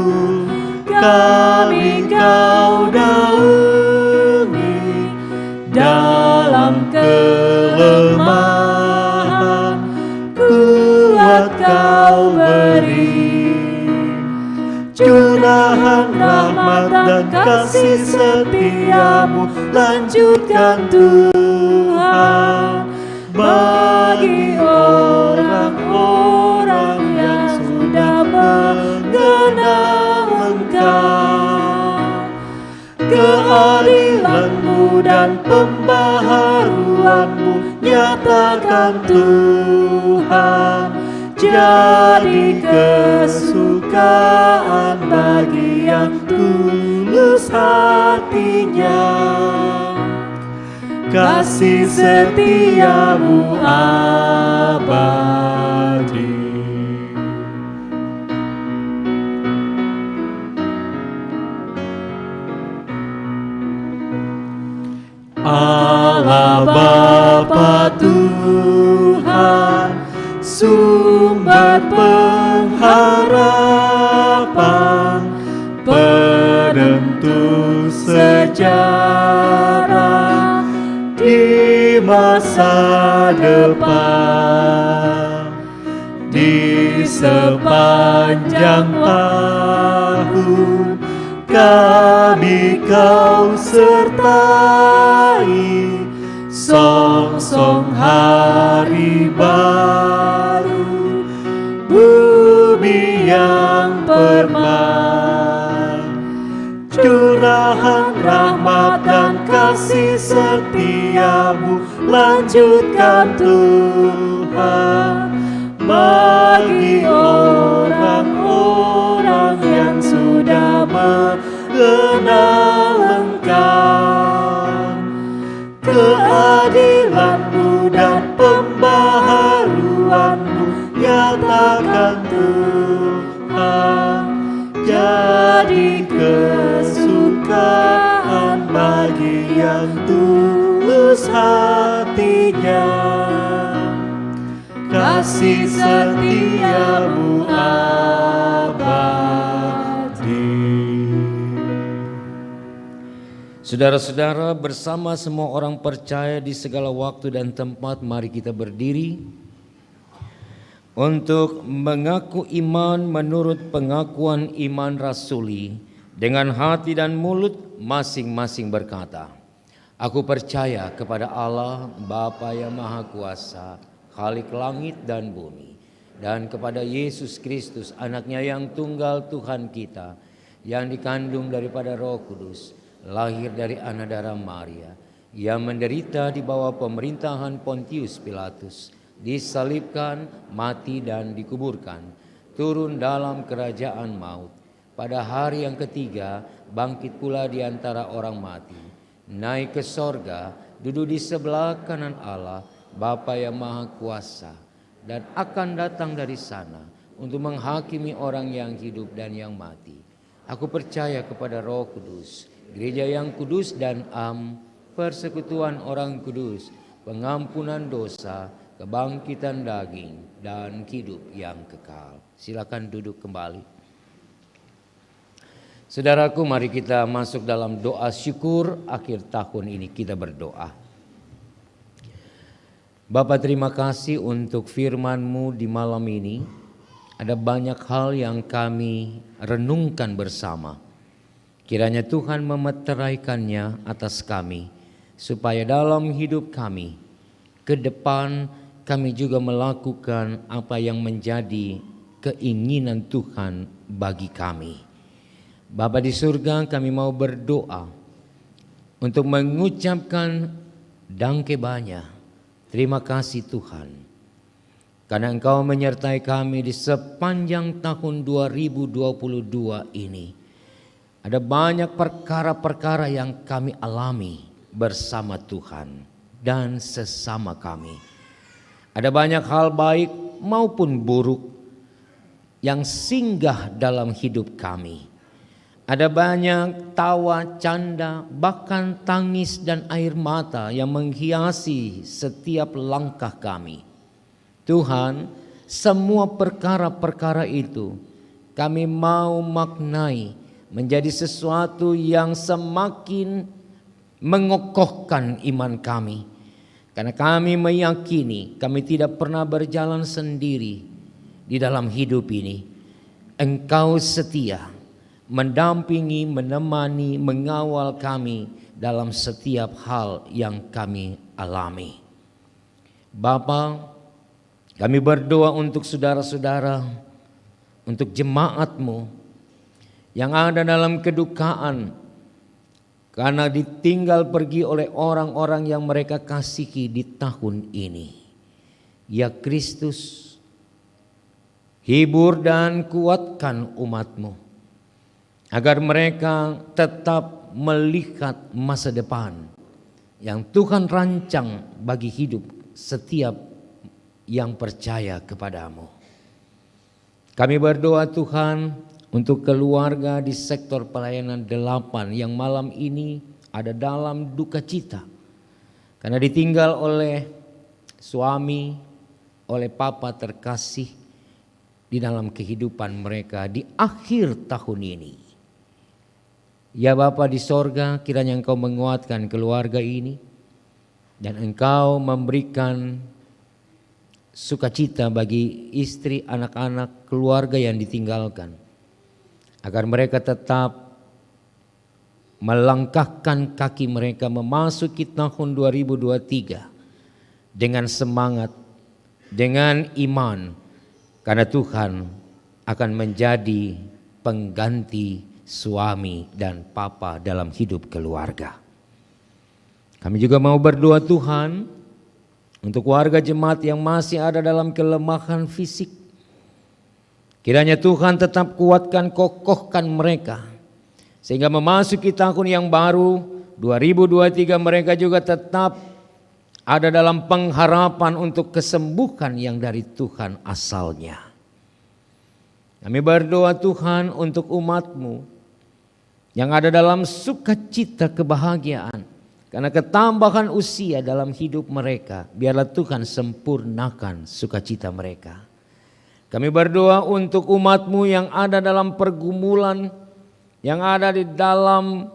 kami Kau naungi, dalam kelemahan kuat Kau beri. Curahan rahmat dan kasih setia-Mu lanjutkan Tuhan bagi orang-orang yang sudah mengenal Engkau. Keadilan-Mu dan pembaharuan-Mu nyatakan Tuhan, jadi kesukaan bagi yang tulus hatinya. Kasih setia-Mu abadi. Allah Bapa Tuhan, sumber pengharapan, penentu sejarah di masa depan. Di sepanjang tahun kami Kau sertai, song-song hari baru, bumi yang permai. Curahan rahmat dan kasih setia-Mu lanjutkan Tuhan bagi orang-orang yang sudah mengenal Engkau. Keadilan-Mu dan pembaharuan-Mu nyatakan Tuhan, jadi kesukaan bagi yang tulus hatinya. Kasih setia-Mu abadi. Saudara-saudara, bersama semua orang percaya di segala waktu dan tempat, mari kita berdiri untuk mengaku iman menurut pengakuan iman rasuli. Dengan hati dan mulut masing-masing berkata, aku percaya kepada Allah Bapa yang Maha Kuasa, Khalik langit dan bumi, dan kepada Yesus Kristus, anaknya yang tunggal Tuhan kita, yang dikandung daripada Roh Kudus, lahir dari anak darah Maria, yang menderita di bawah pemerintahan Pontius Pilatus, disalibkan, mati dan dikuburkan, turun dalam kerajaan maut. Pada hari yang ketiga bangkit pula di antara orang mati, naik ke sorga, duduk di sebelah kanan Allah Bapa yang Maha Kuasa, dan akan datang dari sana untuk menghakimi orang yang hidup dan yang mati. Aku percaya kepada Roh Kudus, gereja yang kudus dan persekutuan orang kudus, pengampunan dosa, kebangkitan daging, dan hidup yang kekal. Silakan duduk kembali. Saudaraku, mari kita masuk dalam doa syukur akhir tahun ini. Kita berdoa. Bapa, terima kasih untuk firman-Mu di malam ini. ada banyak hal yang kami renungkan bersama. Kiranya Tuhan memeteraikannya atas kami, supaya dalam hidup kami ke depan kami juga melakukan apa yang menjadi keinginan Tuhan bagi kami. Bapa di surga, kami mau berdoa untuk mengucapkan dangke banyak. Terima kasih Tuhan, karena Engkau menyertai kami di sepanjang tahun 2022 ini. Ada banyak perkara-perkara yang kami alami bersama Tuhan dan sesama kami. Ada banyak hal baik maupun buruk yang singgah dalam hidup kami. Ada banyak tawa, canda, bahkan tangis dan air mata yang menghiasi setiap langkah kami. Tuhan, semua perkara-perkara itu kami mau maknai menjadi sesuatu yang semakin mengokohkan iman kami. Karena kami meyakini kami tidak pernah berjalan sendiri di dalam hidup ini. Engkau setia, mendampingi, menemani, mengawal kami dalam setiap hal yang kami alami. Bapa, kami berdoa untuk saudara-saudara, untuk jemaat-Mu yang ada dalam kedukaan karena ditinggal pergi oleh orang-orang yang mereka kasihi di tahun ini. Ya Kristus, hibur dan kuatkan umat-Mu agar mereka tetap melihat masa depan yang Tuhan rancang bagi hidup setiap yang percaya kepadamu. Kami berdoa Tuhan untuk keluarga di sektor pelayanan 8 yang malam ini ada dalam duka cita karena ditinggal oleh suami, oleh papa terkasih di dalam kehidupan mereka di akhir tahun ini. Ya Bapa di sorga, kiranya Engkau menguatkan keluarga ini dan Engkau memberikan sukacita bagi istri, anak-anak, keluarga yang ditinggalkan, agar mereka tetap melangkahkan kaki mereka memasuki tahun 2023 dengan semangat, dengan iman, karena Tuhan akan menjadi pengganti suami dan papa dalam hidup keluarga. Kami juga mau berdoa Tuhan untuk warga jemaat yang masih ada dalam kelemahan fisik. Kiranya Tuhan tetap kuatkan, kokohkan mereka. Sehingga memasuki tahun yang baru 2023 mereka juga tetap ada dalam pengharapan untuk kesembuhan yang dari Tuhan asalnya. Kami berdoa Tuhan untuk umat-Mu yang ada dalam sukacita kebahagiaan. Karena ketambahan usia dalam hidup mereka, biarlah Tuhan sempurnakan sukacita mereka. Kami berdoa untuk umat-Mu yang ada dalam pergumulan, yang ada di dalam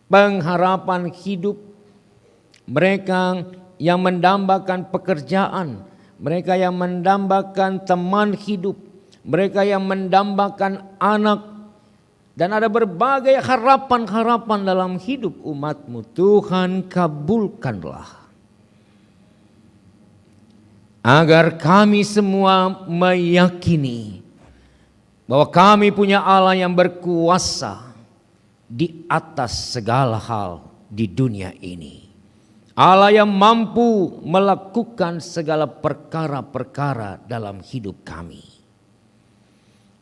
pengharapan hidup. Mereka yang mendambakan pekerjaan, mereka yang mendambakan teman hidup, mereka yang mendambakan anak, dan ada berbagai harapan-harapan dalam hidup umat-Mu. Tuhan kabulkanlah. Agar kami semua meyakini bahwa kami punya Allah yang berkuasa di atas segala hal di dunia ini. Allah yang mampu melakukan segala perkara-perkara dalam hidup kami.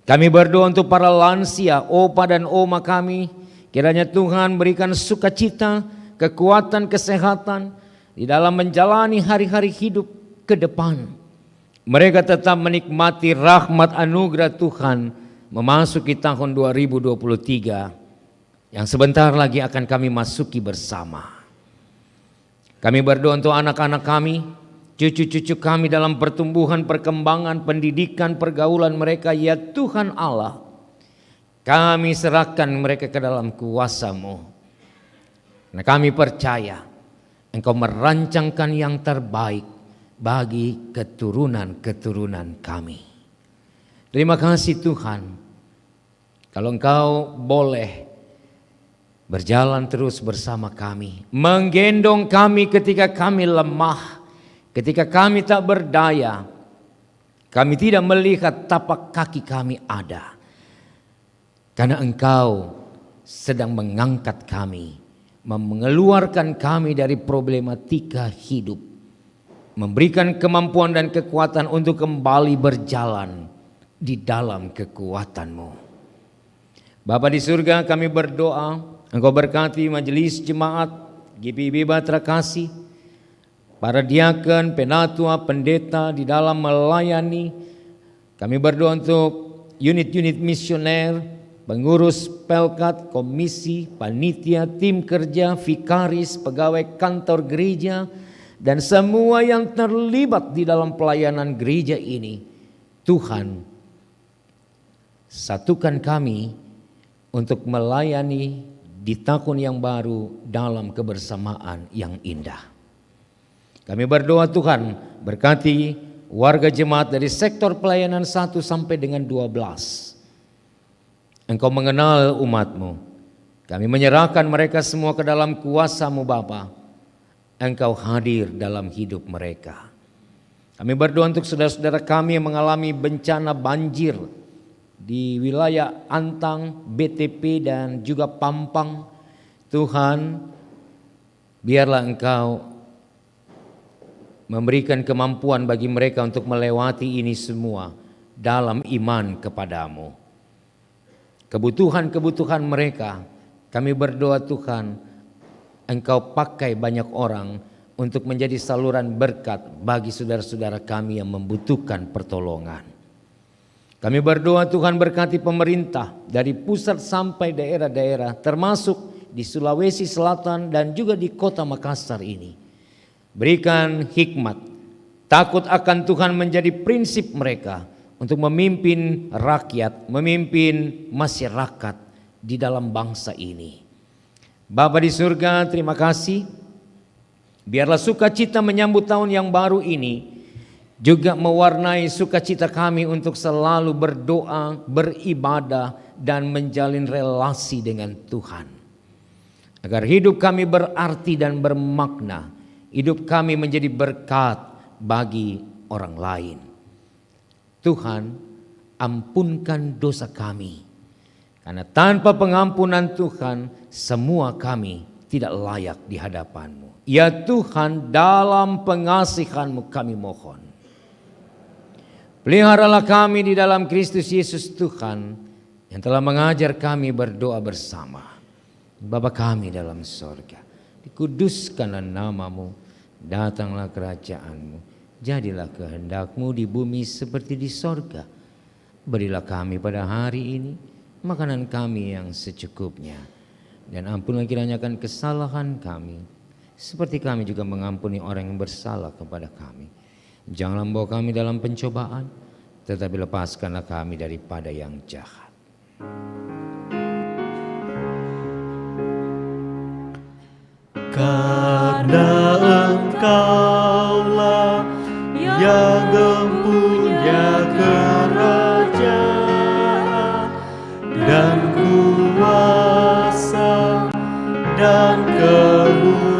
Kami berdoa untuk para lansia, opa dan oma kami. Kiranya Tuhan berikan sukacita, kekuatan, kesehatan di dalam menjalani hari-hari hidup ke depan. Mereka tetap menikmati rahmat anugerah Tuhan memasuki tahun 2023 yang sebentar lagi akan kami masuki bersama. Kami berdoa untuk anak-anak kami, cucu-cucu kami dalam pertumbuhan, perkembangan, pendidikan, pergaulan mereka. Ya Tuhan Allah, kami serahkan mereka ke dalam kuasa-Mu. Nah, kami percaya Engkau merancangkan yang terbaik bagi keturunan-keturunan kami. Terima kasih Tuhan, kalau Engkau boleh berjalan terus bersama kami, menggendong kami ketika kami lemah, ketika kami tak berdaya, kami tidak melihat tapak kaki kami ada. Karena Engkau sedang mengangkat kami, mengeluarkan kami dari problematika hidup, memberikan kemampuan dan kekuatan untuk kembali berjalan di dalam kekuatan-Mu. Bapa di surga, kami berdoa, Engkau berkati majelis jemaat GPIB Batra Kasih, para diaken, penatua, pendeta di dalam melayani. Kami berdoa untuk unit-unit misioner, pengurus pelkat, komisi, panitia, tim kerja, vikaris, pegawai kantor gereja, dan semua yang terlibat di dalam pelayanan gereja ini. Tuhan, satukan kami untuk melayani di tahun yang baru dalam kebersamaan yang indah. Kami berdoa Tuhan, berkati warga jemaat dari sektor pelayanan 1 sampai dengan 12. Engkau mengenal umat-Mu. Kami menyerahkan mereka semua ke dalam kuasa-Mu Bapa. Engkau hadir dalam hidup mereka. Kami berdoa untuk saudara-saudara kami yang mengalami bencana banjir di wilayah Antang, BTP dan juga Pampang. Tuhan, biarlah Engkau memberikan kemampuan bagi mereka untuk melewati ini semua dalam iman kepadamu. Kebutuhan-kebutuhan mereka, kami berdoa Tuhan, Engkau pakai banyak orang untuk menjadi saluran berkat bagi saudara-saudara kami yang membutuhkan pertolongan. Kami berdoa Tuhan berkati pemerintah dari pusat sampai daerah-daerah, termasuk di Sulawesi Selatan dan juga di kota Makassar ini. Berikan hikmat, takut akan Tuhan menjadi prinsip mereka untuk memimpin rakyat, memimpin masyarakat di dalam bangsa ini. Bapa di surga, terima kasih. Biarlah sukacita menyambut tahun yang baru ini juga mewarnai sukacita kami untuk selalu berdoa, beribadah, dan menjalin relasi dengan Tuhan. Agar hidup kami berarti dan bermakna, hidup kami menjadi berkat bagi orang lain. Tuhan, ampunkan dosa kami. Karena tanpa pengampunan Tuhan, semua kami tidak layak di hadapan-Mu. Ya Tuhan, dalam pengasihan-Mu kami mohon. Peliharalah kami di dalam Kristus Yesus Tuhan yang telah mengajar kami berdoa bersama. Bapa kami dalam sorga, dikuduskanlah nama-Mu, datanglah kerajaan-Mu, jadilah kehendak-Mu di bumi seperti di sorga. Berilah kami pada hari ini makanan kami yang secukupnya, dan ampunlah kiranya akan kesalahan kami, seperti kami juga mengampuni orang yang bersalah kepada kami. Janganlah membawa kami dalam pencobaan, tetapi lepaskanlah kami daripada yang jahat. Karena Engkaulah yang mempunyai kerajaan dan kuasa dan kemuliaan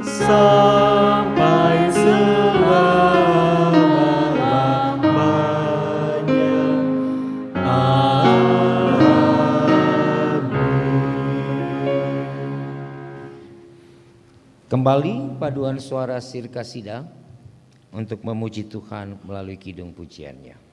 sampai selama-lamanya. Kembali paduan suara Sirkasida untuk memuji Tuhan melalui kidung pujiannya.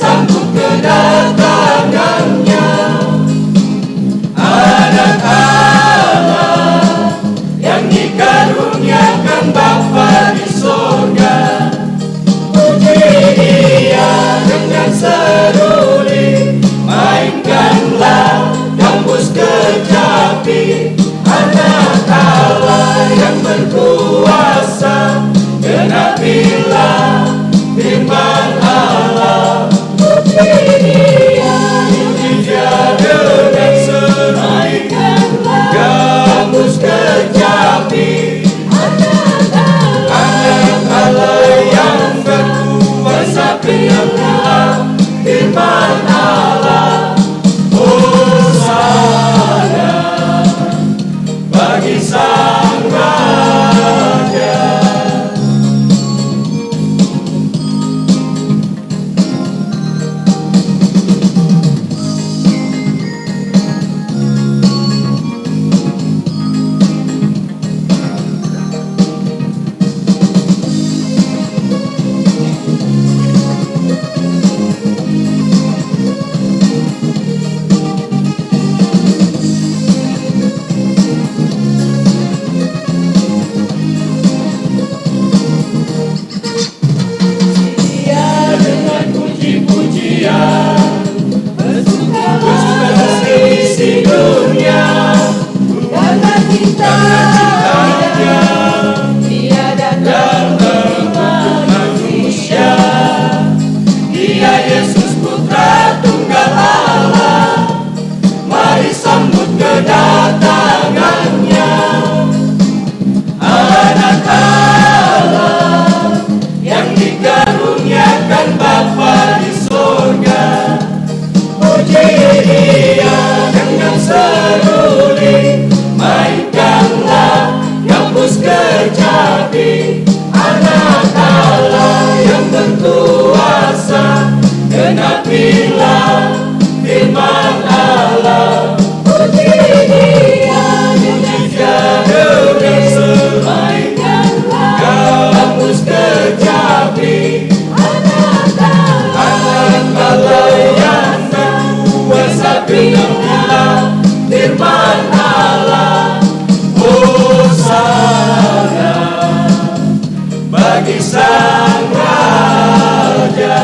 sambut kedatangannya. Anak Allah yang dikaruniakan Bapa di sorga, puji Dia dengan seruli, mainkanlah gambus kecapi. Anak Allah yang berkuasa, genapilah firman Allah. Puji Dia dengan seruli, gambus kecapi. Anak Allah yang berkuasa, genapilah firman Allah. Hosana bagi Sang Raja.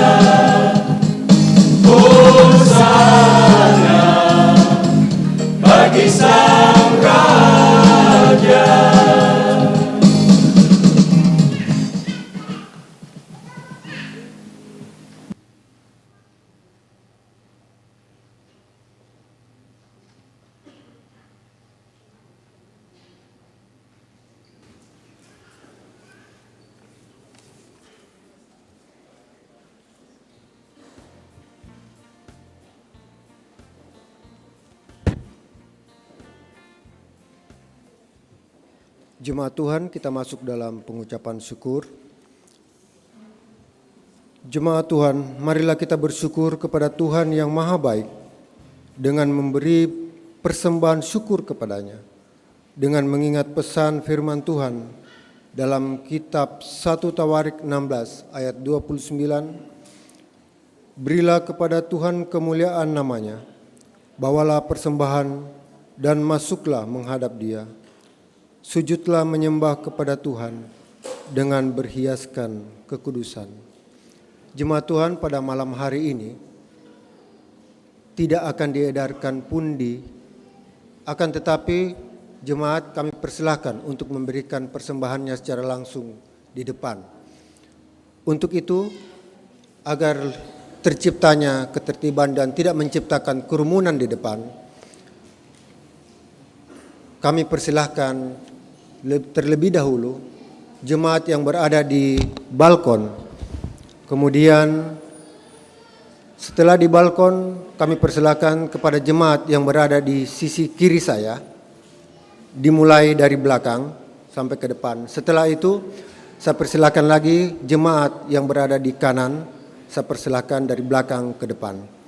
Jemaat Tuhan, kita masuk dalam pengucapan syukur. Jemaat Tuhan, marilah kita bersyukur kepada Tuhan yang Maha Baik dengan memberi persembahan syukur kepadanya, dengan mengingat pesan firman Tuhan dalam kitab 1 Tawarik 16 ayat 29, berilah kepada Tuhan kemuliaan namanya, bawalah persembahan dan masuklah menghadap Dia. Sujudlah menyembah kepada Tuhan dengan berhiaskan kekudusan. Jemaat Tuhan, pada malam hari ini tidak akan diedarkan pundi, akan tetapi jemaat kami persilahkan untuk memberikan persembahannya secara langsung di depan. Untuk itu, agar terciptanya ketertiban dan tidak menciptakan kerumunan di depan, kami persilahkan terlebih dahulu jemaat yang berada di balkon. Kemudian setelah di balkon, kami persilahkan kepada jemaat yang berada di sisi kiri saya, dimulai dari belakang sampai ke depan. Setelah itu, saya persilahkan lagi jemaat yang berada di kanan, saya persilahkan dari belakang ke depan.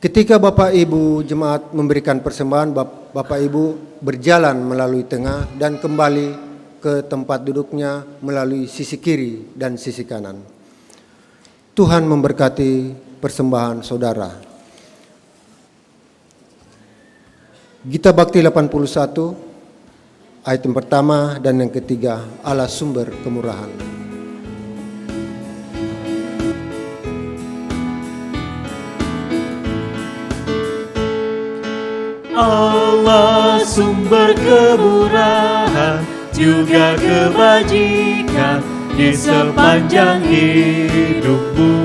Ketika Bapak Ibu jemaat memberikan persembahan, Bapak Ibu berjalan melalui tengah dan kembali ke tempat duduknya melalui sisi kiri dan sisi kanan. Tuhan memberkati persembahan saudara. Gita Bakti 81, ayat yang pertama dan yang ketiga, Allah sumber kemurahan. Allah sumber kemurahan juga kebajikan di sepanjang hidupmu.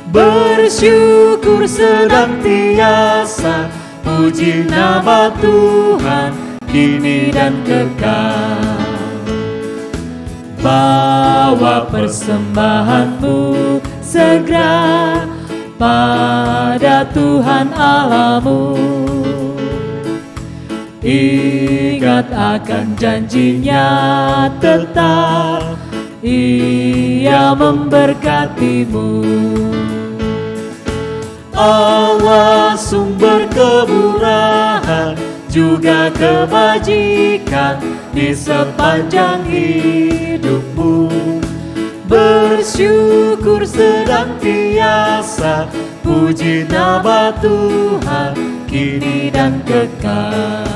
Bersyukur senantiasa, puji nama Tuhan kini dan kekal. Bawa persembahanmu segera pada Tuhan Allahmu. Ingat akan janjinya tetap, Ia memberkatimu. Allah sumber kemurahan juga kebajikan di sepanjang hidupmu. Bersyukur senantiasa, puji nama Tuhan kini dan kekal.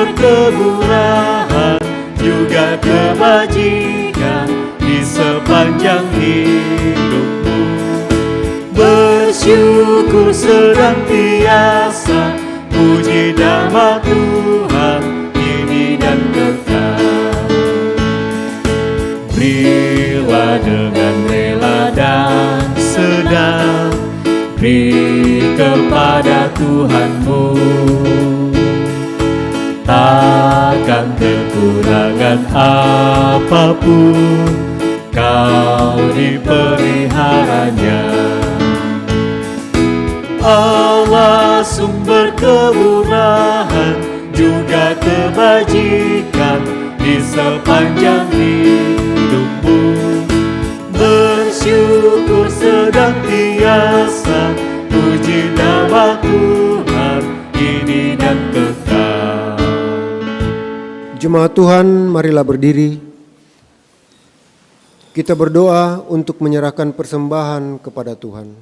berkemurahan juga kebajikan di sepanjang hidupmu. Bersyukur senantiasa, puji nama Tuhan kini dan kekal. Berilah dengan rela dan sedang, beri kepada Tuhanmu. Takkan kekurangan apapun, kau dipeliharanya. Allah sumber kemurahan juga kebajikan di sepanjang hidupmu. Bersyukur senantiasa, puji nama Tuhan kini dan kekal. Jemaat Tuhan, marilah berdiri. Kita berdoa untuk menyerahkan persembahan kepada Tuhan.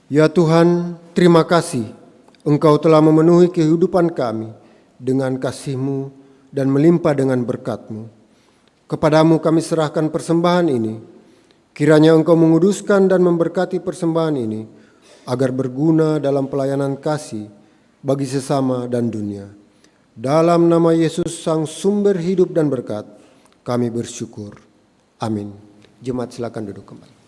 Ya Tuhan, terima kasih Engkau telah memenuhi kehidupan kami dengan kasih-Mu dan melimpah dengan berkat-Mu. Kepadamu kami serahkan persembahan ini. Kiranya Engkau menguduskan dan memberkati persembahan ini agar berguna dalam pelayanan kasih bagi sesama dan dunia. Dalam nama Yesus Sang Sumber Hidup dan Berkat, kami bersyukur. Amin. Jemaat silakan duduk kembali.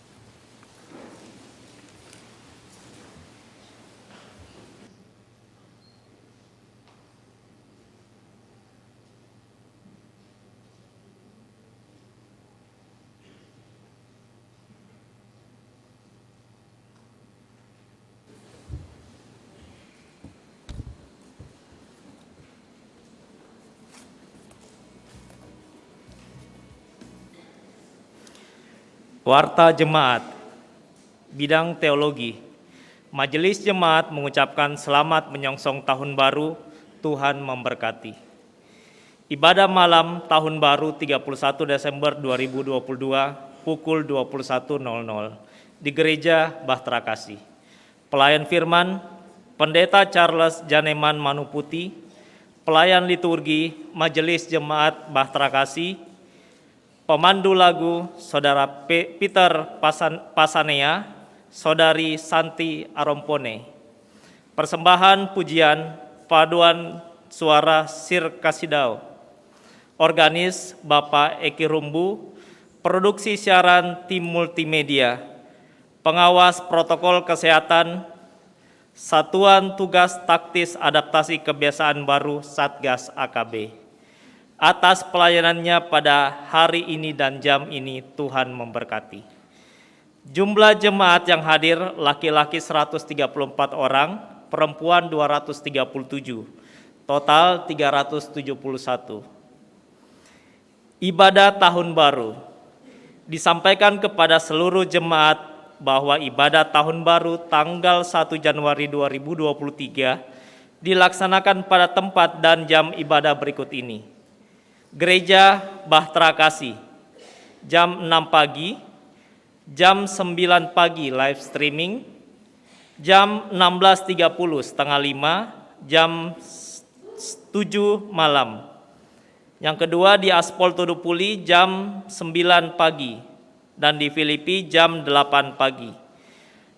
Warta Jemaat, Bidang Teologi. Majelis Jemaat mengucapkan selamat menyongsong Tahun Baru, Tuhan memberkati. Ibadah malam Tahun Baru 31 Desember 2022 pukul 21.00 di Gereja Bahtera Kasih. Pelayan Firman, Pendeta Charles Janeman Manuputi, Pelayan Liturgi Majelis Jemaat Bahtera Kasih, Pemandu lagu Saudara Peter Pasanea, Saudari Santi Arompone. Persembahan pujian paduan suara Sir Kasidao. Organis Bapak Eki Rumbu. Produksi siaran tim multimedia. Pengawas protokol kesehatan Satuan Tugas Taktis Adaptasi Kebiasaan Baru Satgas AKB. Atas pelayanannya pada hari ini dan jam ini, Tuhan memberkati. Jumlah jemaat yang hadir, laki-laki 134 orang, perempuan 237, total 371. Ibadah Tahun Baru. Disampaikan kepada seluruh jemaat bahwa ibadah Tahun Baru tanggal 1 Januari 2023 dilaksanakan pada tempat dan jam ibadah berikut ini. Gereja Bahtera Kasih, jam 6 pagi, jam 9 pagi live streaming, jam 16.30 setengah 5, jam 7 malam. Yang kedua di Aspol Tudupuli jam 9 pagi dan di Filipi jam 8 pagi.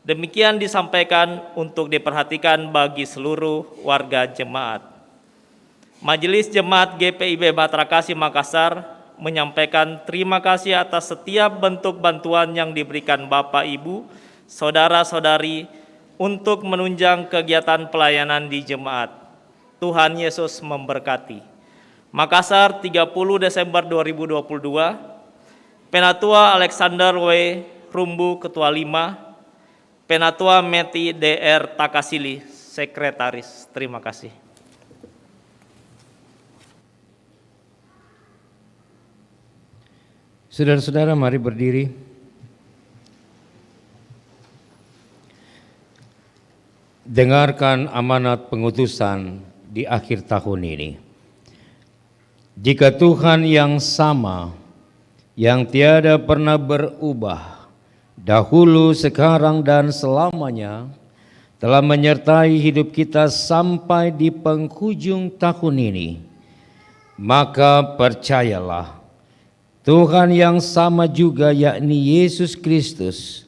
Demikian disampaikan untuk diperhatikan bagi seluruh warga jemaat. Majelis Jemaat GPIB Bahtera Kasih Makassar menyampaikan terima kasih atas setiap bentuk bantuan yang diberikan Bapak, Ibu, Saudara-saudari untuk menunjang kegiatan pelayanan di jemaat. Tuhan Yesus memberkati. Makassar, 30 Desember 2022, Penatua Alexander W. Rumbu, Ketua 5, Penatua Meti DR Takasili, Sekretaris. Terima kasih. Saudara-saudara, mari berdiri. Dengarkan amanat pengutusan di akhir tahun ini. Jika Tuhan yang sama, yang tiada pernah berubah, dahulu, sekarang, dan selamanya, telah menyertai hidup kita sampai di penghujung tahun ini. Maka percayalah, Tuhan yang sama juga, yakni Yesus Kristus,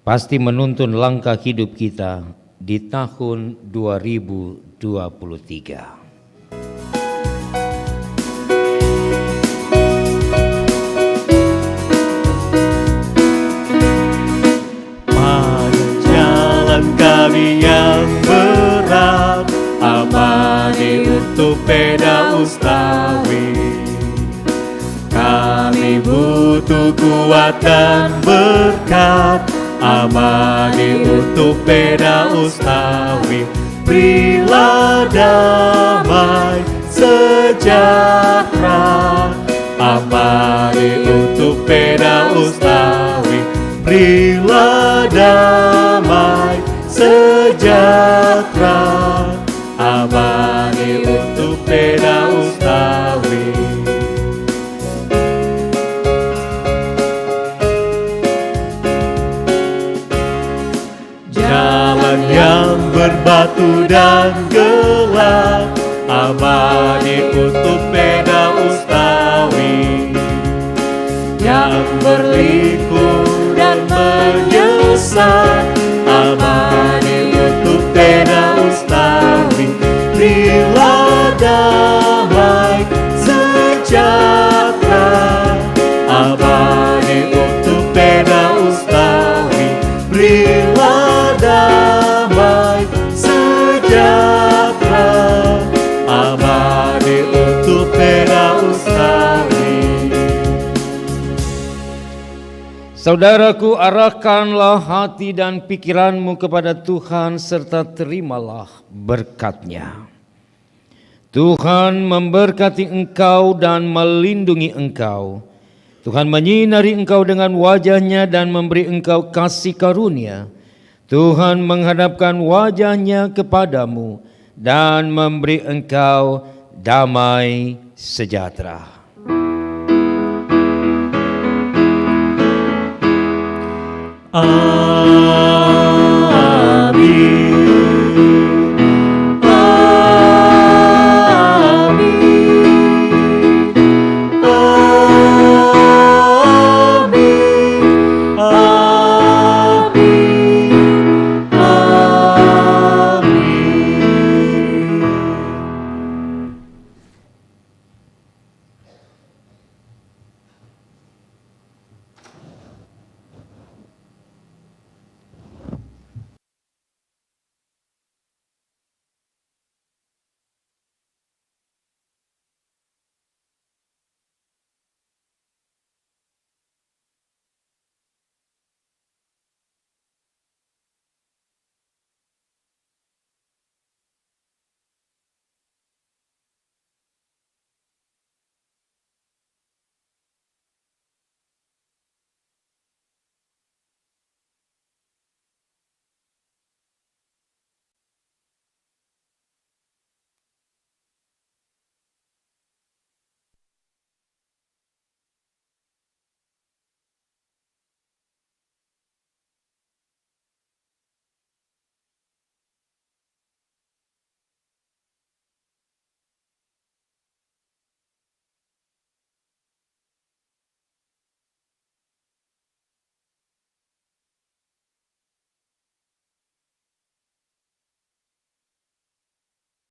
pasti menuntun langkah hidup kita di tahun 2023. Kami yang berat, amani untuk peda ustawi. Kami butuh kuat dan berkat, amani untuk peda ustawi. Berilah damai sejahtera, amani untuk peda ustawi. Berilah damai sejahtera, amani untuk peda ustawi. Jalan yang berbatu dan gelap, amani untuk peda ustawi. Yang berliku dan menyesat, amani untuk peda ustawi. Berilah damai sejahtera, amani untuk peda ustawi. Berilah damai sejahtera, amani untuk peda ustawi. Saudaraku, arahkanlah hati dan pikiranmu kepada Tuhan serta terimalah berkat-Nya. Tuhan memberkati engkau dan melindungi engkau. Tuhan menyinari engkau dengan wajah-Nya dan memberi engkau kasih karunia. Tuhan menghadapkan wajah-Nya kepadamu dan memberi engkau damai sejahtera. Amin.